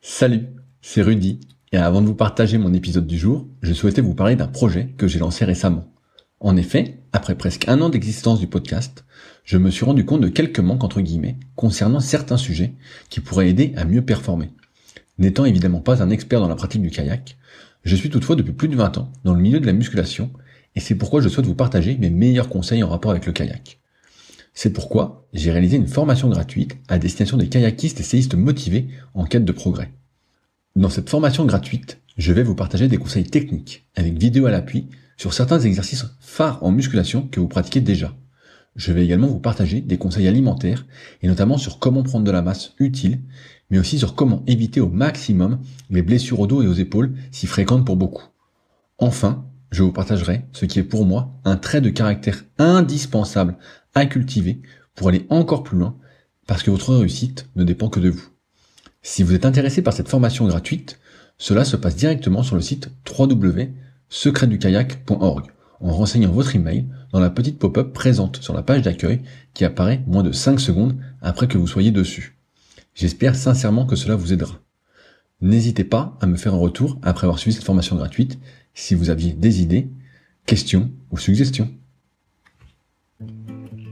Salut, c'est Rudy, et avant de vous partager mon épisode du jour, je souhaitais vous parler d'un projet que j'ai lancé récemment. En effet, après presque un an d'existence du podcast, je me suis rendu compte de quelques manques entre guillemets concernant certains sujets qui pourraient aider à mieux performer. N'étant évidemment pas un expert dans la pratique du kayak, je suis toutefois depuis plus de 20 ans dans le milieu de la musculation, et c'est pourquoi je souhaite vous partager mes meilleurs conseils en rapport avec le kayak. C'est pourquoi j'ai réalisé une formation gratuite à destination des kayakistes et séistes motivés en quête de progrès. Dans cette formation gratuite, je vais vous partager des conseils techniques, avec vidéo à l'appui, sur certains exercices phares en musculation que vous pratiquez déjà. Je vais également vous partager des conseils alimentaires, et notamment sur comment prendre de la masse utile, mais aussi sur comment éviter au maximum les blessures au dos et aux épaules si fréquentes pour beaucoup. Enfin, je vous partagerai ce qui est pour moi un trait de caractère indispensable à cultiver pour aller encore plus loin, parce que votre réussite ne dépend que de vous. Si vous êtes intéressé par cette formation gratuite, cela se passe directement sur le site www.secretdukayak.org en renseignant votre email dans la petite pop-up présente sur la page d'accueil qui apparaît moins de 5 secondes après que vous soyez dessus. J'espère sincèrement que cela vous aidera. N'hésitez pas à me faire un retour après avoir suivi cette formation gratuite si vous aviez des idées, questions ou suggestions.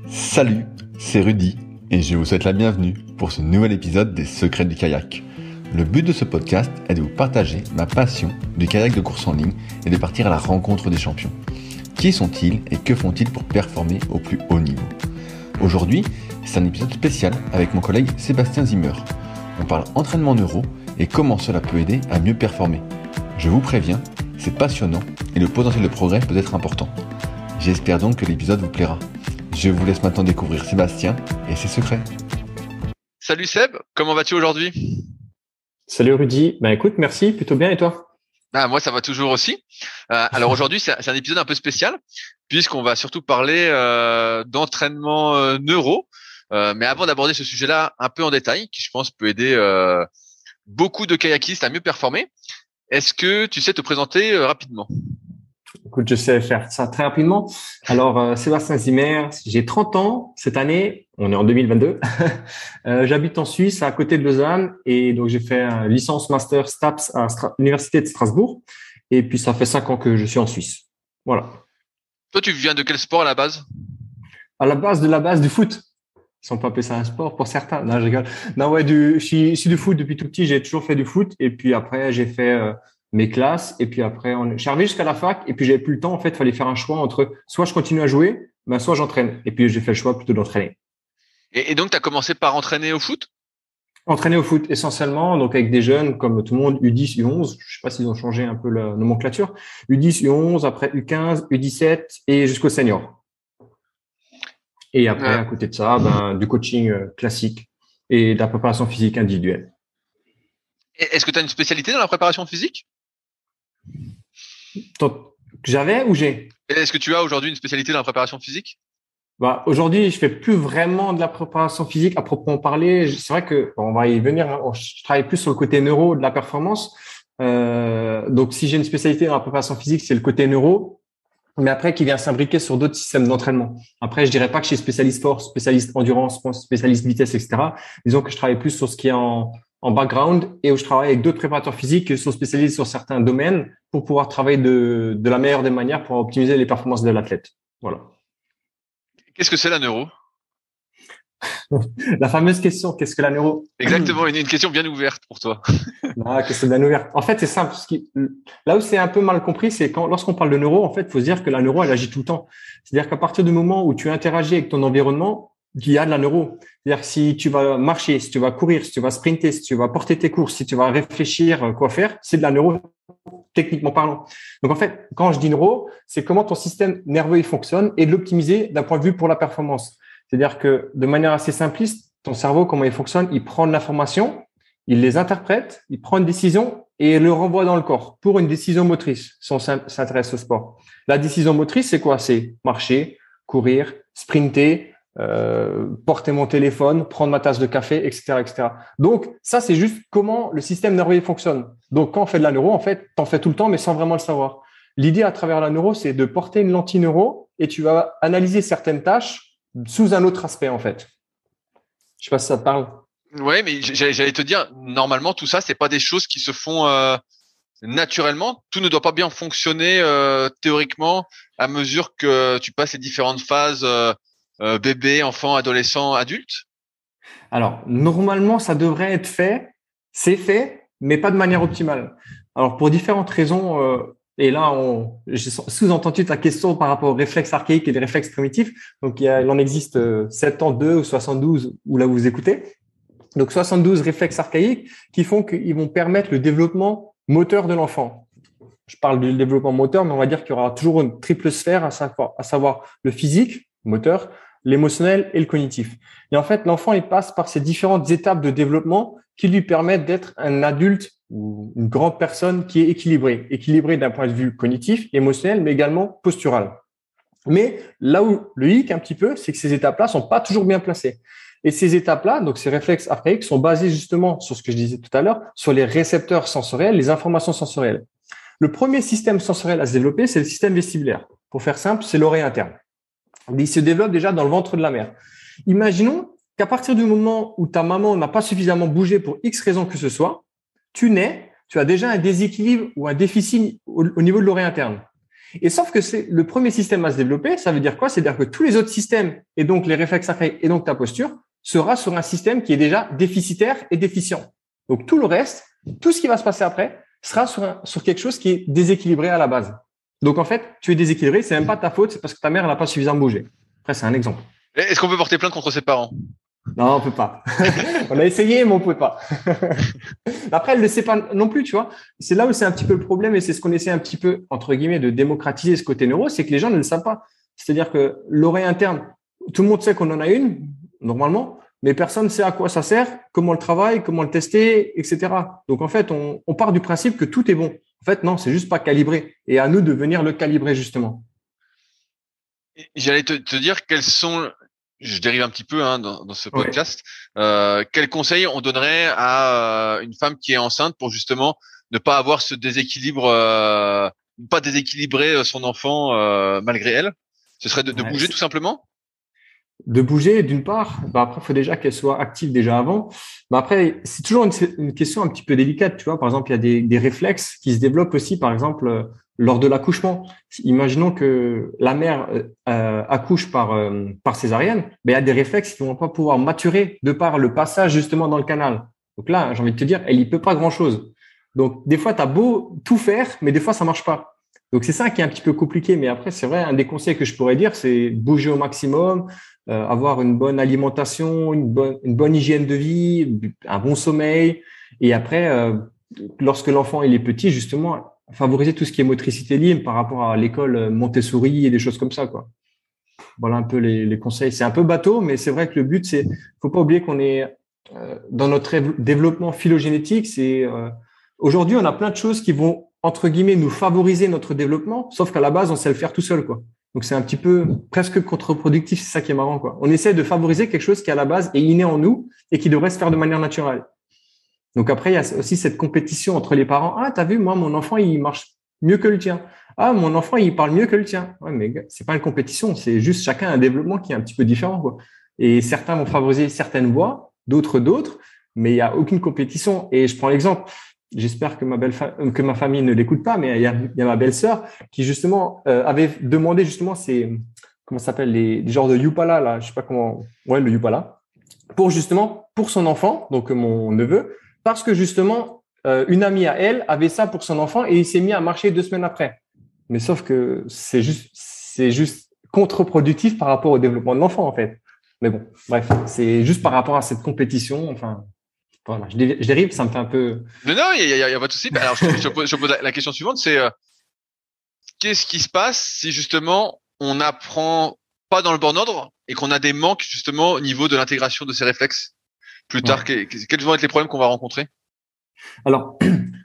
Salut, c'est Rudy et je vous souhaite la bienvenue pour ce nouvel épisode des Secrets du kayak. Le but de ce podcast est de vous partager ma passion du kayak de course en ligne et de partir à la rencontre des champions. Qui sont-ils et que font-ils pour performer au plus haut niveau ? Aujourd'hui, c'est un épisode spécial avec mon collègue Sébastien Zimmer. On parle entraînement neuro et comment cela peut aider à mieux performer. Je vous préviens, c'est passionnant et le potentiel de progrès peut être important. J'espère donc que l'épisode vous plaira. Je vous laisse maintenant découvrir Sébastien et ses secrets. Salut Seb, comment vas-tu aujourd'hui ? Salut Rudy, écoute, merci, plutôt bien et toi ? Moi ça va toujours aussi. Alors aujourd'hui c'est un épisode un peu spécial puisqu'on va surtout parler d'entraînement neuro. Mais avant d'aborder ce sujet-là un peu en détail, qui je pense peut aider beaucoup de kayakistes à mieux performer, est-ce que tu sais te présenter rapidement ? Écoute, je sais faire ça très rapidement. Alors, Sébastien Zimmer, j'ai 30 ans cette année, on est en 2022. J'habite en Suisse, à côté de Lausanne, et donc j'ai fait un licence master STAPS à l'Université de Strasbourg. Et puis, ça fait 5 ans que je suis en Suisse. Voilà. Toi, tu viens de quel sport à la base ? À la base du foot. Si on peut appeler ça un sport pour certains. Non, je rigole. Non, ouais, je suis du foot depuis tout petit. J'ai toujours fait du foot. Et puis après, j'ai fait mes classes. Et puis après, je suis arrivé jusqu'à la fac. Et puis, j'avais plus le temps. En fait, il fallait faire un choix entre soit je continue à jouer, soit j'entraîne. Et puis, j'ai fait le choix plutôt d'entraîner. Et donc, tu as commencé par entraîner au foot ? Entraîner au foot essentiellement, donc avec des jeunes comme tout le monde, U10, U11. Je sais pas s'ils ont changé un peu la nomenclature. U10, U11, après U15, U17 et jusqu'au senior. Et après, à côté de ça, du coaching classique et de la préparation physique individuelle. Est-ce que tu as une spécialité dans la préparation physique ? J'avais ou j'ai ? Est-ce que tu as aujourd'hui une spécialité dans la préparation physique ? Aujourd'hui, je fais plus vraiment de la préparation physique à proprement parler. C'est vrai que on va y venir. Je travaille plus sur le côté neuro de la performance. Donc, si j'ai une spécialité dans la préparation physique, c'est le côté neuro. Mais après, qui vient s'imbriquer sur d'autres systèmes d'entraînement. Après, je dirais pas que je suis spécialiste force, spécialiste endurance, spécialiste vitesse, etc. Disons que je travaille plus sur ce qui est en background et où je travaille avec d'autres préparateurs physiques qui sont spécialisés sur certains domaines pour pouvoir travailler de la meilleure des manières pour optimiser les performances de l'athlète. Voilà. Qu'est-ce que c'est la neuro ? La fameuse question, qu'est-ce que la neuro ? Exactement, une question bien ouverte pour toi. Qu'est-ce que la neuro ? En fait, c'est simple. Là où c'est un peu mal compris, c'est lorsqu'on parle de neuro, en fait, il faut se dire que la neuro, elle agit tout le temps. C'est-à-dire qu'à partir du moment où tu interagis avec ton environnement, il y a de la neuro. C'est-à-dire que si tu vas marcher, si tu vas courir, si tu vas sprinter, si tu vas porter tes courses, si tu vas réfléchir quoi faire, c'est de la neuro, techniquement parlant. Donc, en fait, quand je dis neuro, c'est comment ton système nerveux il fonctionne et de l'optimiser d'un point de vue pour la performance. C'est-à-dire que de manière assez simpliste, ton cerveau, comment il fonctionne, il prend de l'information, il les interprète, il prend une décision et le renvoie dans le corps pour une décision motrice, si on s'intéresse au sport. La décision motrice, c'est quoi ? C'est marcher, courir, sprinter, porter mon téléphone, prendre ma tasse de café, etc., etc. Donc, ça, c'est juste comment le système nerveux fonctionne. Donc, quand on fait de la neuro, en fait, t'en fais tout le temps, mais sans vraiment le savoir. L'idée à travers la neuro, c'est de porter une lentille neuro et tu vas analyser certaines tâches sous un autre aspect, en fait. Je sais pas si ça te parle. Ouais, mais j'allais te dire, normalement, tout ça, c'est pas des choses qui se font naturellement. Tout ne doit pas bien fonctionner théoriquement à mesure que tu passes les différentes phases bébé, enfant, adolescent, adulte. Alors, normalement, ça devrait être fait, c'est fait, mais pas de manière optimale. Alors, pour différentes raisons, et là, j'ai sous-entendu ta question par rapport aux réflexes archaïques et les réflexes primitifs. Donc, il en existe 72 ou 72, où là, vous écoutez. Donc, 72 réflexes archaïques qui font qu'ils vont permettre le développement moteur de l'enfant. Je parle du développement moteur, mais on va dire qu'il y aura toujours une triple sphère, à savoir le physique, moteur, l'émotionnel et le cognitif. Et en fait, l'enfant, il passe par ces différentes étapes de développement qui lui permettent d'être un adulte ou une grande personne qui est équilibrée. Équilibrée d'un point de vue cognitif, émotionnel, mais également postural. Mais là où le hic un petit peu, c'est que ces étapes-là sont pas toujours bien placées. Et ces étapes-là, donc ces réflexes archaïques, sont basés justement sur ce que je disais tout à l'heure, sur les récepteurs sensoriels, les informations sensorielles. Le premier système sensoriel à se développer, c'est le système vestibulaire. Pour faire simple, c'est l'oreille interne. Il se développe déjà dans le ventre de la mère. Imaginons qu'à partir du moment où ta maman n'a pas suffisamment bougé pour X raison que ce soit, tu nais, tu as déjà un déséquilibre ou un déficit au niveau de l'oreille interne. Et sauf que c'est le premier système à se développer, ça veut dire quoi? C'est-à-dire que tous les autres systèmes, et donc les réflexes archaïques et donc ta posture, sera sur un système qui est déjà déficitaire et déficient. Donc tout le reste, tout ce qui va se passer après, sera sur quelque chose qui est déséquilibré à la base. Donc en fait, tu es déséquilibré, c'est même pas ta faute, c'est parce que ta mère n'a pas suffisamment bougé. Après, c'est un exemple. Est-ce qu'on peut porter plainte contre ses parents? Non, on peut pas. On a essayé, mais on peut pas. Après, elle ne le sait pas non plus, tu vois. C'est là où c'est un petit peu le problème et c'est ce qu'on essaie un petit peu, entre guillemets, de démocratiser ce côté neuro, c'est que les gens ne le savent pas. C'est-à-dire que l'oreille interne, tout le monde sait qu'on en a une, normalement, mais personne ne sait à quoi ça sert, comment le travaille, comment le tester, etc. Donc, en fait, on part du principe que tout est bon. En fait, non, c'est juste pas calibré. Et à nous de venir le calibrer, justement. J'allais te dire quels sont, je dérive un petit peu dans ce podcast, quels conseils on donnerait à une femme qui est enceinte pour justement ne pas avoir ce déséquilibre, pas déséquilibrer son enfant malgré elle. Ce serait de bouger tout simplement. De bouger, d'une part. Bah après, il faut déjà qu'elle soit active déjà avant. Bah après, c'est toujours une question un petit peu délicate. Tu vois, par exemple, il y a des réflexes qui se développent aussi, par exemple, lors de l'accouchement. Imaginons que la mère accouche par césarienne, mais il y a des réflexes qui vont pas pouvoir maturer de par le passage justement dans le canal. Donc là, j'ai envie de te dire, elle y peut pas grand-chose. Donc des fois, tu as beau tout faire, mais des fois, ça marche pas. Donc c'est ça qui est un petit peu compliqué. Mais après, c'est vrai, un des conseils que je pourrais dire, c'est bouger au maximum, avoir une bonne alimentation, une bonne hygiène de vie, un bon sommeil. Et après, lorsque l'enfant il est petit, justement, favoriser tout ce qui est motricité libre par rapport à l'école Montessori et des choses comme ça, quoi. Voilà un peu les conseils. C'est un peu bateau, mais c'est vrai que le but, c'est, faut pas oublier qu'on est dans notre développement phylogénétique. C'est aujourd'hui, on a plein de choses qui vont entre guillemets nous favoriser notre développement, sauf qu'à la base, on sait le faire tout seul, quoi. Donc c'est un petit peu presque contre-productif. C'est ça qui est marrant, quoi. On essaie de favoriser quelque chose qui à la base est inné en nous et qui devrait se faire de manière naturelle. Donc après, il y a aussi cette compétition entre les parents. Ah, t'as vu, moi, mon enfant, il marche mieux que le tien. Ah, mon enfant, il parle mieux que le tien. Ouais, mais c'est pas une compétition, c'est juste chacun a un développement qui est un petit peu différent, quoi. Et certains vont favoriser certaines voies, d'autres, mais il y a aucune compétition. Et je prends l'exemple. J'espère que ma famille ne l'écoute pas, mais il y a ma belle-sœur qui justement avait demandé justement comment ça s'appelle les genres de Yupala là, je sais pas comment, ouais le Yupala, pour son enfant, donc mon neveu, parce que justement une amie à elle avait ça pour son enfant et il s'est mis à marcher 2 semaines après. Mais sauf que c'est juste contre-productif par rapport au développement de l'enfant en fait. Mais bon, bref, c'est juste par rapport à cette compétition, enfin. Voilà, je dérive, ça me fait un peu. Non, il y a pas de souci. Alors, je pose la question suivante, c'est qu'est-ce qui se passe si justement on n'apprend pas dans le bon ordre et qu'on a des manques justement au niveau de l'intégration de ces réflexes plus tard. Quels vont être les problèmes qu'on va rencontrer? Alors,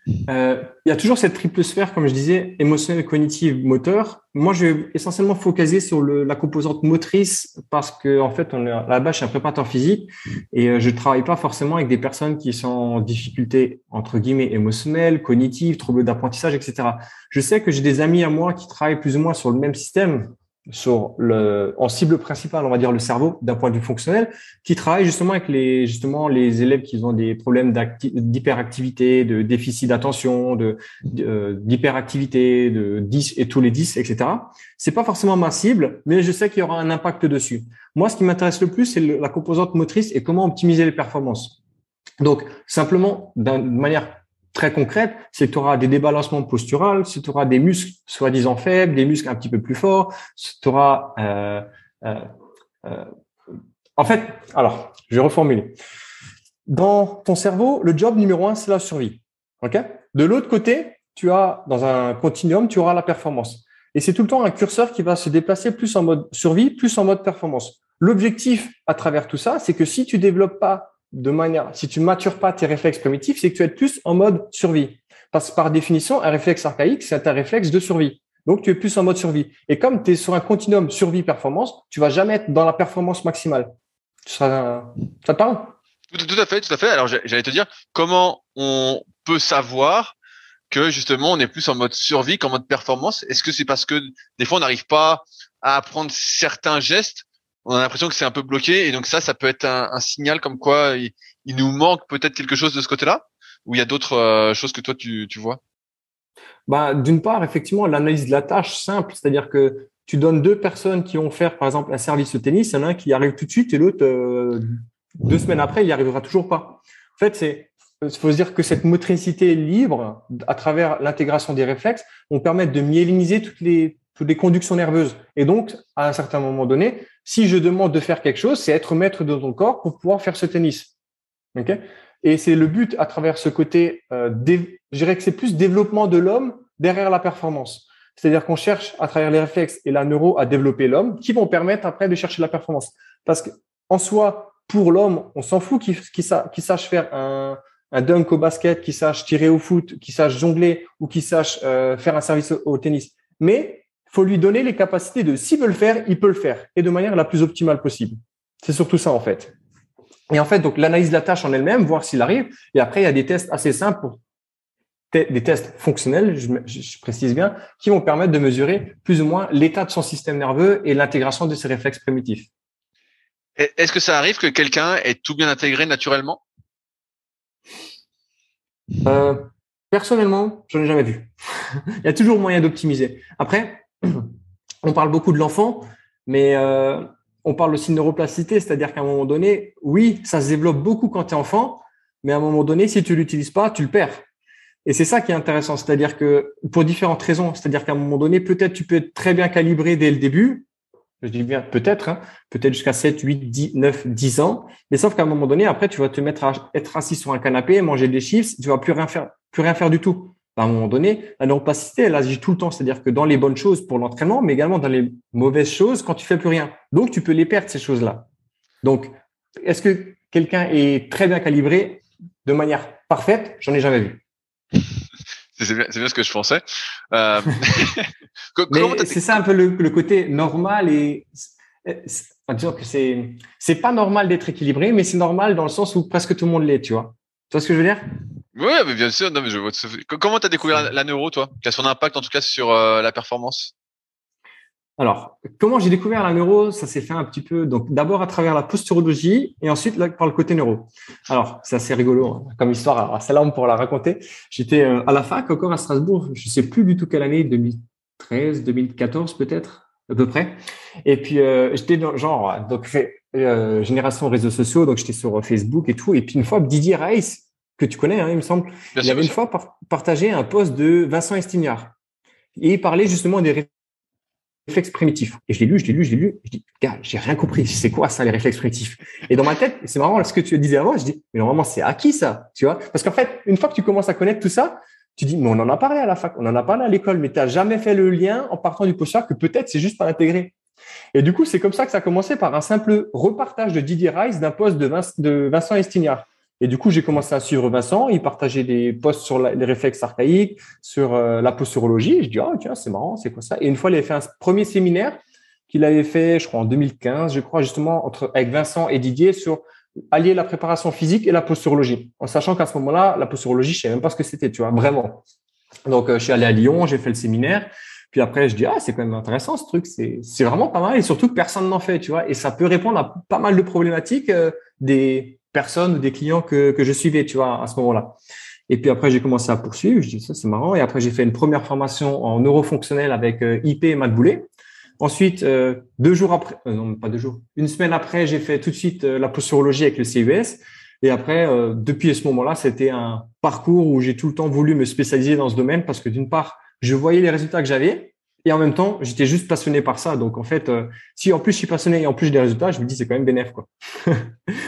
il y a toujours cette triple sphère, comme je disais, émotionnelle, cognitive, moteur. Moi, je vais essentiellement focaliser sur la composante motrice parce que, en fait, à la base, je suis un préparateur physique et je travaille pas forcément avec des personnes qui sont en difficulté, entre guillemets, émotionnelle, cognitive, troubles d'apprentissage, etc. Je sais que j'ai des amis à moi qui travaillent plus ou moins sur le même système, en cible principale, on va dire le cerveau d'un point de vue fonctionnel, qui travaille justement avec les élèves qui ont des problèmes d'hyperactivité, de déficit d'attention, d'hyperactivité, de 10 et tous les 10, etc. C'est pas forcément ma cible, mais je sais qu'il y aura un impact dessus. Moi, ce qui m'intéresse le plus, c'est la composante motrice et comment optimiser les performances. Donc, simplement, d'une manière très concrète, c'est que tu auras des débalancements posturaux, c'est que tu auras des muscles soi-disant faibles, des muscles un petit peu plus forts, tu auras… en fait, alors, je vais reformuler. Dans ton cerveau, le job numéro 1, c'est la survie. Ok ? De l'autre côté, dans un continuum, tu auras la performance. Et c'est tout le temps un curseur qui va se déplacer plus en mode survie, plus en mode performance. L'objectif à travers tout ça, c'est que si tu développes pas si tu matures pas tes réflexes primitifs, c'est que tu es plus en mode survie. Parce que par définition, un réflexe archaïque, c'est un réflexe de survie. Donc, tu es plus en mode survie. Et comme tu es sur un continuum survie-performance, tu vas jamais être dans la performance maximale. Ça te parle? Tout à fait. Alors, j'allais te dire, comment on peut savoir que justement, on est plus en mode survie qu'en mode performance? Est-ce que c'est parce que des fois, on n'arrive pas à apprendre certains gestes? On a l'impression que c'est un peu bloqué et donc ça peut être un signal comme quoi il nous manque peut-être quelque chose de ce côté-là, ou il y a d'autres choses que toi tu vois? D'une part, effectivement, l'analyse de la tâche simple, c'est-à-dire que tu donnes deux personnes qui vont faire, par exemple, un service au tennis, il y en a un qui y arrive tout de suite et l'autre, 2 semaines après, il n'y arrivera toujours pas. En fait, il faut se dire que cette motricité libre, à travers l'intégration des réflexes, vont permettre de myéliniser toutes les conductions nerveuses. Et donc, à un certain moment donné, si je demande de faire quelque chose, c'est être maître de ton corps pour pouvoir faire ce tennis. Okay ? Et c'est le but à travers ce côté, je dirais que c'est plus développement de l'homme derrière la performance. C'est-à-dire qu'on cherche à travers les réflexes et la neuro à développer l'homme qui vont permettre après de chercher la performance. Parce qu'en soi, pour l'homme, on s'en fout qu'il sache faire un dunk au basket, qu'il sache tirer au foot, qu'il sache jongler ou qu'il sache faire un service au tennis. Mais il faut lui donner les capacités de, s'il veut le faire, il peut le faire et de manière la plus optimale possible. C'est surtout ça, en fait. Et en fait, donc, l'analyse de la tâche en elle-même, voir s'il arrive. Et après, il y a des tests assez simples, des tests fonctionnels, je précise bien, qui vont permettre de mesurer plus ou moins l'état de son système nerveux et l'intégration de ses réflexes primitifs. Est-ce que ça arrive que quelqu'un ait tout bien intégré naturellement? Personnellement, j'en ai jamais vu. Il y a toujours moyen d'optimiser. Après, on parle beaucoup de l'enfant, mais on parle aussi de neuroplasticité, c'est-à-dire qu'à un moment donné, oui, ça se développe beaucoup quand tu es enfant, mais à un moment donné, si tu l'utilises pas, tu le perds. Et c'est ça qui est intéressant, c'est-à-dire que pour différentes raisons, c'est-à-dire qu'à un moment donné, peut-être tu peux être très bien calibré dès le début, je dis bien peut-être, peut-être jusqu'à 7, 8, 10, 9, 10 ans, mais sauf qu'à un moment donné, après, tu vas te mettre à être assis sur un canapé, manger des chips, tu vas plus rien faire du tout. À un moment donné, la neuroplasticité, elle agit tout le temps. C'est-à-dire que dans les bonnes choses pour l'entraînement, mais également dans les mauvaises choses quand tu fais plus rien. Donc, tu peux les perdre, ces choses-là. Donc, est-ce que quelqu'un est très bien calibré de manière parfaite? J'en ai jamais vu. C'est bien ce que je pensais. Mais c'est ça un peu le côté normal et disons que c'est pas normal d'être équilibré, mais c'est normal dans le sens où presque tout le monde l'est, tu vois. Tu vois ce que je veux dire? Oui, mais bien sûr. Non, mais je vois. Comment t'as découvert la neuro, toi? Quel a son impact en tout cas sur la performance? Alors, comment j'ai découvert la neuro? Ça s'est fait un petit peu, donc d'abord à travers la posturologie et ensuite là, par le côté neuro. Alors, c'est assez rigolo comme histoire. Alors, celle-là, on pourra la raconter. J'étais à la fac encore à Strasbourg. Je sais plus du tout quelle année, 2013, 2014 peut-être, à peu près. Et puis, j'étais dans genre, donc génération réseaux sociaux, donc j'étais sur Facebook et tout. Et puis une fois, Didier Reiss, que tu connais, il me semble, il avait une fois partagé un post de Vincent Estignard. Et il parlait justement des réflexes primitifs. Et je l'ai lu. Je dis, gars, j'ai rien compris. C'est quoi ça, les réflexes primitifs? Et dans ma tête, c'est marrant, ce que tu disais avant, je dis, mais normalement, c'est acquis ça, tu vois? Parce qu'en fait, une fois que tu commences à connaître tout ça, tu dis, mais on en a parlé à la fac, on en a parlé à l'école, mais tu n'as jamais fait le lien en partant du postulat que peut-être c'est juste pas intégré. Et du coup, c'est comme ça que ça a commencé par un simple repartage de Didier Reiss d'un post de Vincent Estignard. Et du coup, j'ai commencé à suivre Vincent. Il partageait des posts sur les réflexes archaïques, sur la posturologie. Je dis, oh, tiens, c'est marrant, c'est quoi ça? Et une fois, il avait fait un premier séminaire qu'il avait fait, je crois, en 2015, je crois, justement, avec Vincent et Didier sur allier la préparation physique et la posturologie. En sachant qu'à ce moment-là, la posturologie, je ne savais même pas ce que c'était, tu vois, vraiment. Donc, je suis allé à Lyon, j'ai fait le séminaire. Puis après, je dis, c'est quand même intéressant ce truc, c'est vraiment pas mal et surtout que personne n'en fait, tu vois. Et ça peut répondre à pas mal de problématiques des personnes ou des clients que je suivais, tu vois, à ce moment-là. Et puis après, j'ai commencé à poursuivre. Je dis, ça, c'est marrant. Et après, j'ai fait une première formation en neurofonctionnel avec IP et Matt Boulet. Ensuite, 2 jours après, non, pas 2 jours, une semaine après, j'ai fait tout de suite la posturologie avec le CES. Et après, depuis ce moment-là, c'était un parcours où j'ai tout le temps voulu me spécialiser dans ce domaine parce que d'une part, je voyais les résultats que j'avais et en même temps, j'étais juste passionné par ça. Donc, en fait, si en plus je suis passionné et en plus j'ai des résultats, je me dis c'est quand même bénéf, quoi.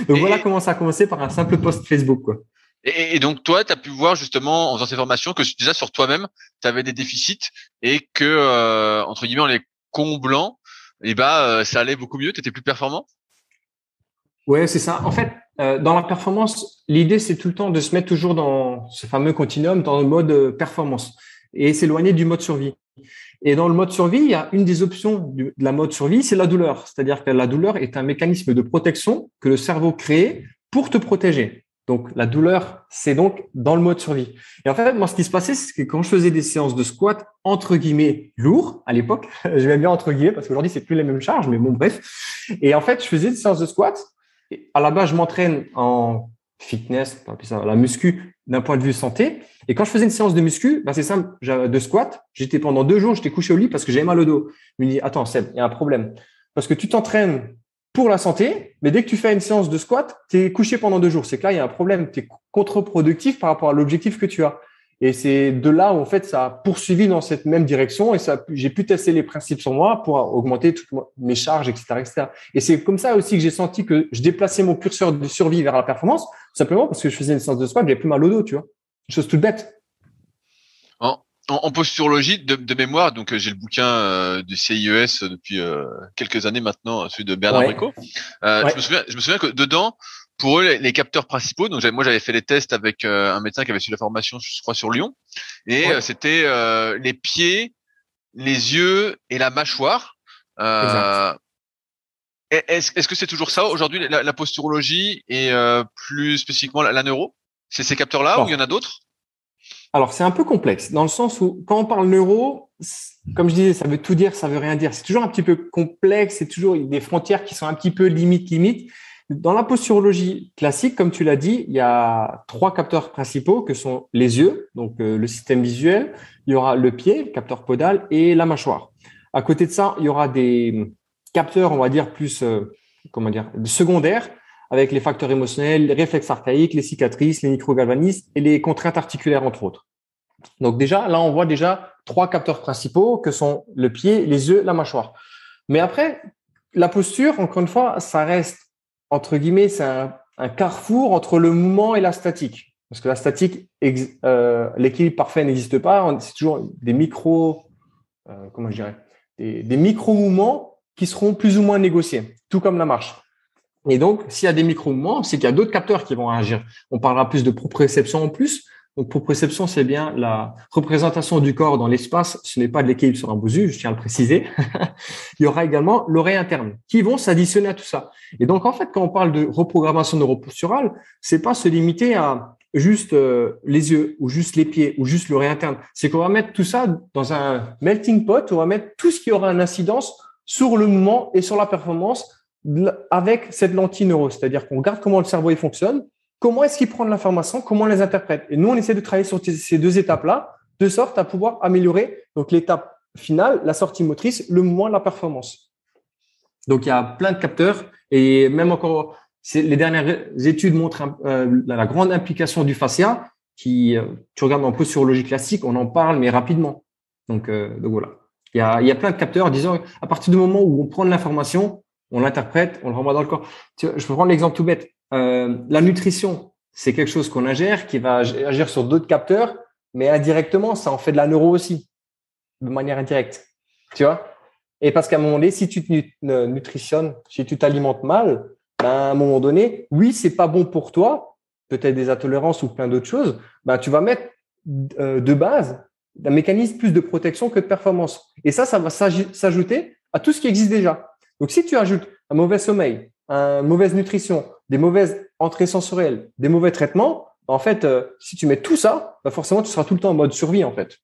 Donc, voilà comment ça a commencé par un simple post Facebook, quoi. Et donc, toi, tu as pu voir justement en faisant ces formations que déjà sur toi-même, tu avais des déficits et que, entre guillemets, en les comblant, ça allait beaucoup mieux, tu étais plus performant? Ouais, c'est ça. En fait, dans la performance, l'idée, c'est tout le temps de se mettre toujours dans ce fameux continuum, dans le mode performance et s'éloigner du mode survie. Et dans le mode survie, il y a une des options de la mode survie, c'est la douleur. C'est-à-dire que la douleur est un mécanisme de protection que le cerveau crée pour te protéger. Donc, la douleur, c'est donc dans le mode survie. Et en fait, moi, ce qui se passait, c'est que quand je faisais des séances de squat, entre guillemets, lourds, à l'époque, je vais bien entre guillemets, parce qu'aujourd'hui, c'est plus les mêmes charges, mais bon, bref. Et en fait, je faisais des séances de squat. Et à la base, je m'entraîne en fitness, la muscu, d'un point de vue santé. Et quand je faisais une séance de muscu, c'est simple, de squat, j'étais pendant 2 jours, j'étais couché au lit parce que j'avais mal au dos. Je me dis, attends, Seb, il y a un problème. Parce que tu t'entraînes pour la santé, mais dès que tu fais une séance de squat, tu es couché pendant 2 jours. C'est que là, il y a un problème. Tu es contre-productif par rapport à l'objectif que tu as. Et c'est de là où, en fait, ça a poursuivi dans cette même direction et j'ai pu tester les principes sur moi pour augmenter toutes mes charges, etc., etc. Et c'est comme ça aussi que j'ai senti que je déplaçais mon curseur de survie vers la performance, simplement parce que je faisais une séance de squat, j'avais plus mal au dos, tu vois. Une chose toute bête. En posturologie de mémoire, donc j'ai le bouquin du CIES depuis quelques années maintenant, celui de Bernard Bricot. Ouais. Je me souviens que dedans, pour eux, les capteurs principaux, donc moi j'avais fait les tests avec un médecin qui avait suivi la formation, je crois, sur Lyon, et c'était les pieds, les yeux et la mâchoire. Exact. Est-ce que c'est toujours ça aujourd'hui, la posturologie et plus spécifiquement la neuro? C'est ces capteurs-là ou il y en a d'autres? Alors, c'est un peu complexe dans le sens où quand on parle neuro, comme je disais, ça veut tout dire, ça veut rien dire. C'est toujours un petit peu complexe, c'est toujours des frontières qui sont un petit peu limite. Dans la posturologie classique, comme tu l'as dit, il y a 3 capteurs principaux que sont les yeux, donc le système visuel, il y aura le pied, le capteur podal et la mâchoire. À côté de ça, il y aura des capteurs, on va dire plus secondaires avec les facteurs émotionnels, les réflexes archaïques, les cicatrices, les microgalvanismes et les contraintes articulaires, entre autres. Donc déjà, là, on voit déjà 3 capteurs principaux que sont le pied, les yeux, la mâchoire. Mais après, la posture, encore une fois, ça reste, entre guillemets, c'est un carrefour entre le mouvement et la statique. Parce que la statique, l'équilibre parfait n'existe pas. C'est toujours des des micro-mouvements qui seront plus ou moins négociés, tout comme la marche. Et donc, s'il y a des micro-mouvements, c'est qu'il y a d'autres capteurs qui vont agir. On parlera plus de proprioception en plus. Donc, proprioception, c'est bien la représentation du corps dans l'espace. Ce n'est pas de l'équilibre sur un bosu, je tiens à le préciser. Il y aura également l'oreille interne qui vont s'additionner à tout ça. Et donc, en fait, quand on parle de reprogrammation neuroposturale, c'est pas se limiter à juste les yeux ou juste les pieds ou juste l'oreille interne. C'est qu'on va mettre tout ça dans un melting pot. On va mettre tout ce qui aura une incidence sur le mouvement et sur la performance avec cette lentille neuro, c'est-à-dire qu'on regarde comment le cerveau il fonctionne, comment est-ce qu'il prend de l'information, comment on les interprète. Et nous, on essaie de travailler sur ces 2 étapes-là, de sorte à pouvoir améliorer donc l'étape finale, la sortie motrice, le mouvement, la performance. Donc, il y a plein de capteurs et même encore, les dernières études montrent la grande implication du fascia qui, tu regardes en posturologie classique, on en parle, mais rapidement. Donc voilà. Il y a plein de capteurs, disons, à partir du moment où on prend de l'information, on l'interprète, on le renvoie dans le corps. Je peux prendre l'exemple tout bête. La nutrition, c'est quelque chose qu'on ingère, qui va agir sur d'autres capteurs, mais indirectement, ça en fait de la neuro aussi, de manière indirecte. Tu vois? Et parce qu'à un moment donné, si tu te nutritionnes, si tu t'alimentes mal, à un moment donné, oui, c'est pas bon pour toi, peut-être des intolérances ou plein d'autres choses, tu vas mettre de base un mécanisme plus de protection que de performance. Et ça va s'ajouter à tout ce qui existe déjà. Donc, si tu ajoutes un mauvais sommeil, une mauvaise nutrition, des mauvaises entrées sensorielles, des mauvais traitements, en fait, si tu mets tout ça, forcément, tu seras tout le temps en mode survie, en fait.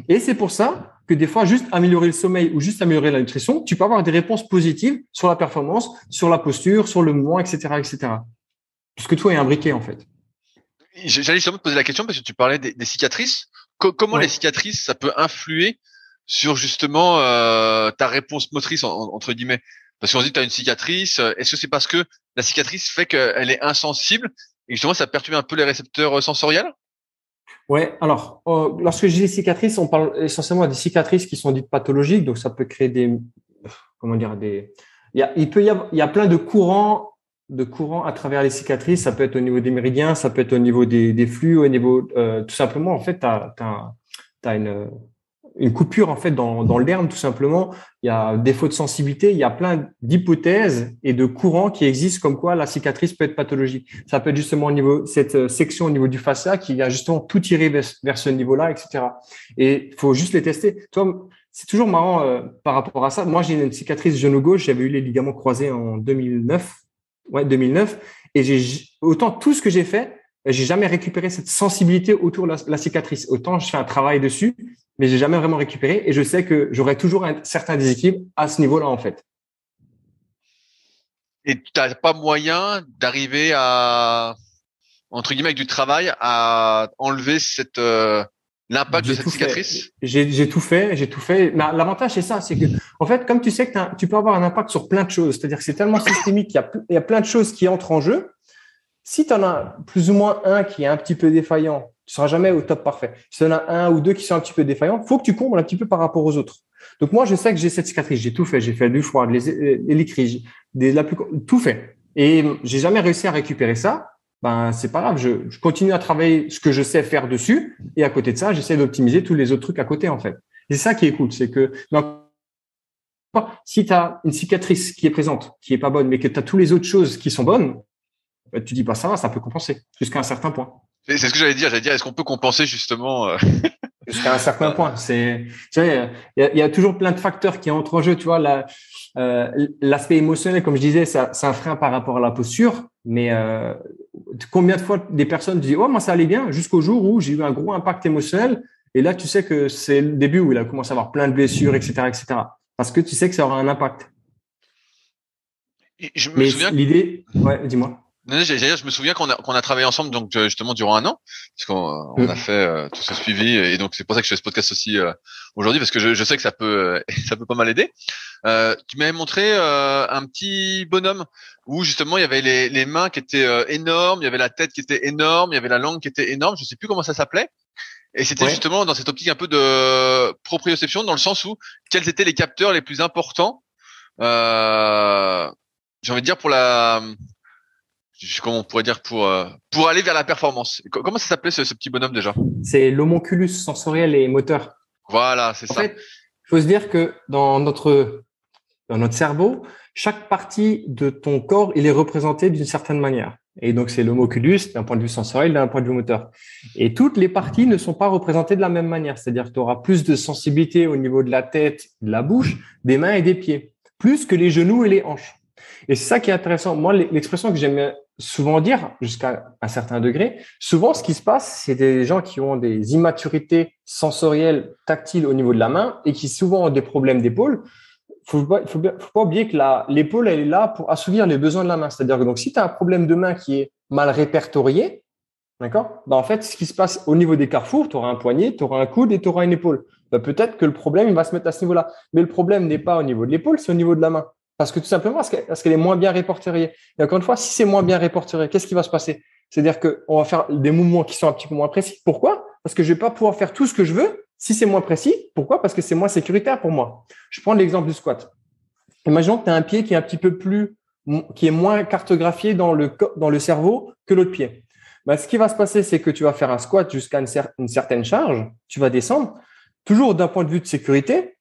Et c'est pour ça que des fois, juste améliorer le sommeil ou juste améliorer la nutrition, tu peux avoir des réponses positives sur la performance, sur la posture, sur le mouvement, etc., etc. Puisque tout est imbriqué, en fait. J'allais justement te poser la question parce que tu parlais des cicatrices. Comment les cicatrices, ça peut influer sur justement ta réponse motrice, entre guillemets? Parce qu'on se dit que tu as une cicatrice. Est-ce que c'est parce que la cicatrice fait qu'elle est insensible et justement ça perturbe un peu les récepteurs sensoriels? Ouais, alors, lorsque je dis cicatrices, on parle essentiellement des cicatrices qui sont dites pathologiques, donc ça peut créer il y a plein de courants à travers les cicatrices, ça peut être au niveau des méridiens, ça peut être au niveau des flux, au niveau, tout simplement, en fait, t'as une coupure en fait dans le derme tout simplement. Il y a défaut de sensibilité, il y a plein d'hypothèses et de courants qui existent comme quoi la cicatrice peut être pathologique. Ça peut être justement au niveau cette section au niveau du fascia qui vient justement tout tirer vers ce niveau-là, etc. Et il faut juste les tester. Toi, c'est toujours marrant par rapport à ça. Moi, j'ai une cicatrice genou gauche, j'avais eu les ligaments croisés en 2009. Ouais, 2009. Et autant tout ce que j'ai fait, j'ai jamais récupéré cette sensibilité autour de la cicatrice. Autant je fais un travail dessus, mais j'ai jamais vraiment récupéré. Et je sais que j'aurai toujours un certain déséquilibre à ce niveau-là, en fait. Et tu n'as pas moyen d'arriver à, entre guillemets, avec du travail, à enlever l'impact de cette cicatrice? J'ai tout fait. Mais l'avantage, c'est ça, c'est que, en fait, comme tu sais que tu peux avoir un impact sur plein de choses, c'est-à-dire que c'est tellement systémique, il y a plein de choses qui entrent en jeu. Si tu en as plus ou moins un qui est un petit peu défaillant, tu seras jamais au top parfait. Si tu en as un ou deux qui sont un petit peu défaillants, faut que tu combles un petit peu par rapport aux autres. Donc moi, je sais que j'ai cette cicatrice, j'ai tout fait. J'ai fait du froid, l'écrit, tout fait. Et j'ai jamais réussi à récupérer ça. Ben, c'est pas grave. Je continue à travailler ce que je sais faire dessus. Et à côté de ça, j'essaie d'optimiser tous les autres trucs à côté, en fait. Et c'est ça qui est cool. C'est que, si tu as une cicatrice qui est présente, qui est pas bonne, mais que tu as toutes les autres choses qui sont bonnes, tu dis, bah, ça va, ça peut compenser jusqu'à un certain point. C'est ce que j'allais dire. Est-ce qu'on peut compenser justement jusqu'à un certain point. Tu sais, il y a toujours plein de facteurs qui entrent en jeu. Tu vois, l'aspect émotionnel, comme je disais, c'est un frein par rapport à la posture. Mais combien de fois des personnes disent, oh, moi, ça allait bien, jusqu'au jour où j'ai eu un gros impact émotionnel. Et là, tu sais que c'est le début où il a commencé à avoir plein de blessures, etc., etc. Parce que tu sais que ça aura un impact. Me souviens. L'idée, ouais, dis-moi. Non, je me souviens qu'on a travaillé ensemble donc justement durant un an, parce qu'on a fait tout ce suivi et donc c'est pour ça que je fais ce podcast aussi aujourd'hui parce que je sais que ça peut ça peut pas mal aider. Tu m'avais montré un petit bonhomme où justement il y avait les mains qui étaient énormes, il y avait la tête qui était énorme, il y avait la langue qui était énorme, je sais plus comment ça s'appelait. Et c'était justement dans cette optique un peu de proprioception dans le sens où quels étaient les capteurs les plus importants j'ai envie de dire comment on pourrait dire pour aller vers la performance. Comment ça s'appelait ce petit bonhomme déjà? C'est l'homonculus sensoriel et moteur. Voilà, c'est ça. En fait, il faut se dire que dans notre cerveau, chaque partie de ton corps, il est représenté d'une certaine manière. Et donc, c'est l'homonculus d'un point de vue sensoriel, d'un point de vue moteur. Et toutes les parties ne sont pas représentées de la même manière. C'est-à-dire que tu auras plus de sensibilité au niveau de la tête, de la bouche, des mains et des pieds, plus que les genoux et les hanches. Et c'est ça qui est intéressant. Moi, l'expression que j'aime souvent dire, jusqu'à un certain degré, souvent, ce qui se passe, c'est des gens qui ont des immaturités sensorielles, tactiles au niveau de la main et qui souvent ont des problèmes d'épaule. Faut pas oublier que l'épaule, elle est là pour assouvir les besoins de la main. C'est-à-dire que donc, si tu as un problème de main qui est mal répertorié, d'accord, en fait, ce qui se passe au niveau des carrefours, tu auras un poignet, tu auras un coude et tu auras une épaule. Peut-être que le problème, il va se mettre à ce niveau-là. Mais le problème n'est pas au niveau de l'épaule, c'est au niveau de la main. Parce que tout simplement, parce qu'elle est moins bien répertoriée. Et encore une fois, si c'est moins bien répertorié, qu'est-ce qui va se passer? C'est-à-dire qu'on va faire des mouvements qui sont un petit peu moins précis. Pourquoi? Parce que je vais pas pouvoir faire tout ce que je veux si c'est moins précis. Pourquoi? Parce que c'est moins sécuritaire pour moi. Je prends l'exemple du squat. Imaginons que tu as un pied qui est un petit peu qui est moins cartographié dans le cerveau que l'autre pied. Ce qui va se passer, c'est que tu vas faire un squat jusqu'à une certaine charge. Tu vas descendre. Toujours d'un point de vue de sécurité.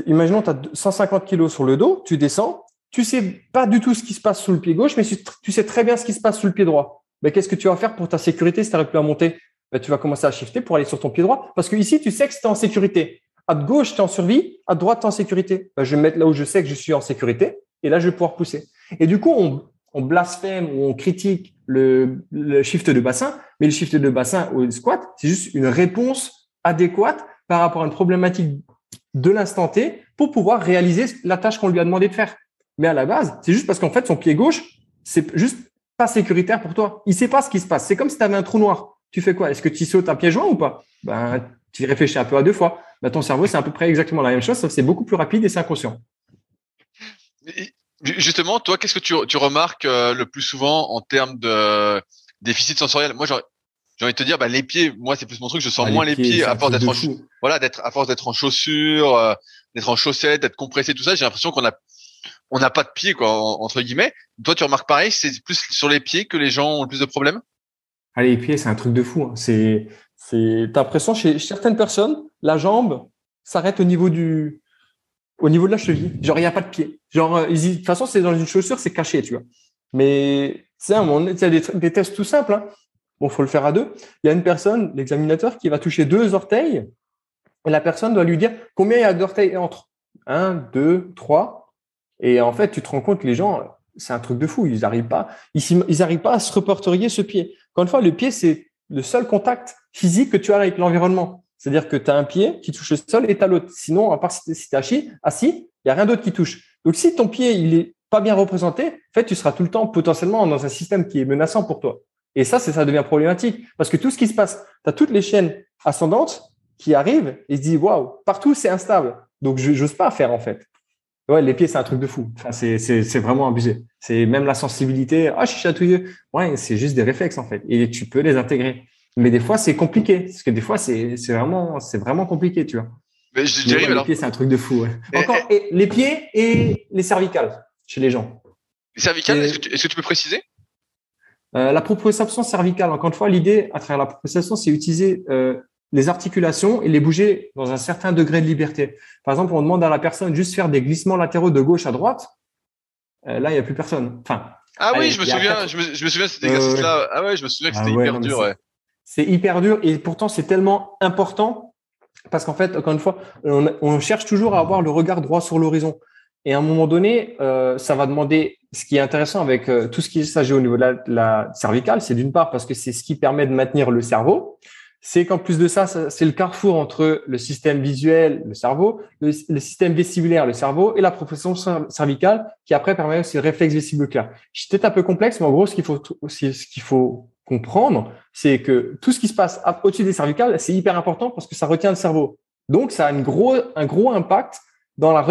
Imaginons que tu as 150 kilos sur le dos, tu descends, tu sais pas du tout ce qui se passe sous le pied gauche, mais tu sais très bien ce qui se passe sous le pied droit. Qu'est-ce que tu vas faire pour ta sécurité si tu n'arrives plus à monter? Tu vas commencer à shifter pour aller sur ton pied droit. Parce que ici, tu sais que tu es en sécurité. À gauche, tu es en survie, à droite, tu es en sécurité. Je vais me mettre là où je sais que je suis en sécurité et là, je vais pouvoir pousser. Et du coup, on blasphème ou on critique le shift de bassin, mais le shift de bassin au squat, c'est juste une réponse adéquate par rapport à une problématique de l'instant T pour pouvoir réaliser la tâche qu'on lui a demandé de faire. Mais à la base, c'est juste parce qu'en fait, son pied gauche, c'est juste pas sécuritaire pour toi. Il sait pas ce qui se passe. C'est comme si tu avais un trou noir. Tu fais quoi? Est-ce que tu sautes à pieds joints ou pas? Ben, tu y réfléchis un peu à deux fois. Ben, ton cerveau, c'est à peu près exactement la même chose, sauf que c'est beaucoup plus rapide et c'est inconscient. Justement, toi, qu'est-ce que tu remarques le plus souvent en termes de déficit sensoriel? Moi, j'ai envie de te dire, les pieds, moi, c'est plus mon truc. Je sens moins les pieds à force d'être à force d'être en chaussures, d'être en chaussettes, d'être compressé, tout ça. J'ai l'impression on n'a pas de pieds, quoi, entre guillemets. Toi, tu remarques pareil, c'est plus sur les pieds que les gens ont le plus de problèmes? Allez, les pieds, c'est un truc de fou. Hein. T'as l'impression chez certaines personnes, la jambe s'arrête au niveau de la cheville. Genre, il n'y a pas de pied. Genre, de toute façon, c'est dans une chaussure, c'est caché, tu vois. Mais, tu sais, il y a des tests tout simples, hein. Bon, faut le faire à deux. Il y a une personne, l'examinateur, qui va toucher 2 orteils et la personne doit lui dire combien il y a d'orteils entre. 1, 2, 3. Et en fait, tu te rends compte que les gens, c'est un truc de fou. Ils n'arrivent pas à se reporterier ce pied. Encore une fois, le pied, c'est le seul contact physique que tu as avec l'environnement. C'est-à-dire que tu as un pied qui touche le sol et tu as l'autre. Sinon, à part si tu es assis, il n'y a rien d'autre qui touche. Donc, si ton pied, il est pas bien représenté, en fait, tu seras tout le temps potentiellement dans un système qui est menaçant pour toi. Et ça devient problématique parce que tout ce qui se passe, tu as toutes les chaînes ascendantes qui arrivent et se disent waouh, partout c'est instable. Donc je n'ose pas faire en fait. Ouais, les pieds c'est un truc de fou. Enfin, c'est vraiment abusé. C'est même la sensibilité. Ah, je suis chatouilleux. Ouais, c'est juste des réflexes en fait et tu peux les intégrer. Mais des fois c'est compliqué parce que des fois c'est vraiment compliqué, tu vois. Mais je dirais, les pieds c'est un truc de fou. Ouais. Encore et les pieds et les cervicales chez les gens. Les cervicales, est-ce que tu peux préciser? La proprioception cervicale, encore une fois, l'idée à travers la proprioception, c'est utiliser les articulations et les bouger dans un certain degré de liberté. Par exemple, on demande à la personne de juste faire des glissements latéraux de gauche à droite. Là, il n'y a plus personne. Enfin, oui, je me souviens. Je me souviens de cet exercice-là. Ah ouais, je me souviens que c'était hyper dur. Ouais. C'est hyper dur et pourtant c'est tellement important parce qu'en fait, encore une fois, on cherche toujours à avoir le regard droit sur l'horizon. Et à un moment donné, ça va demander. Ce qui est intéressant avec tout ce qui s'agit au niveau de la cervicale, c'est d'une part parce que c'est ce qui permet de maintenir le cerveau. C'est qu'en plus de ça, c'est le carrefour entre le système visuel, le cerveau, le système vestibulaire, le cerveau, et la proprioception cervicale, qui après permet aussi le réflexe vestibulaire. C'est peut-être un peu complexe, mais en gros, ce qu'il faut comprendre, c'est que tout ce qui se passe au-dessus des cervicales, c'est hyper important parce que ça retient le cerveau. Donc, ça a un gros impact dans la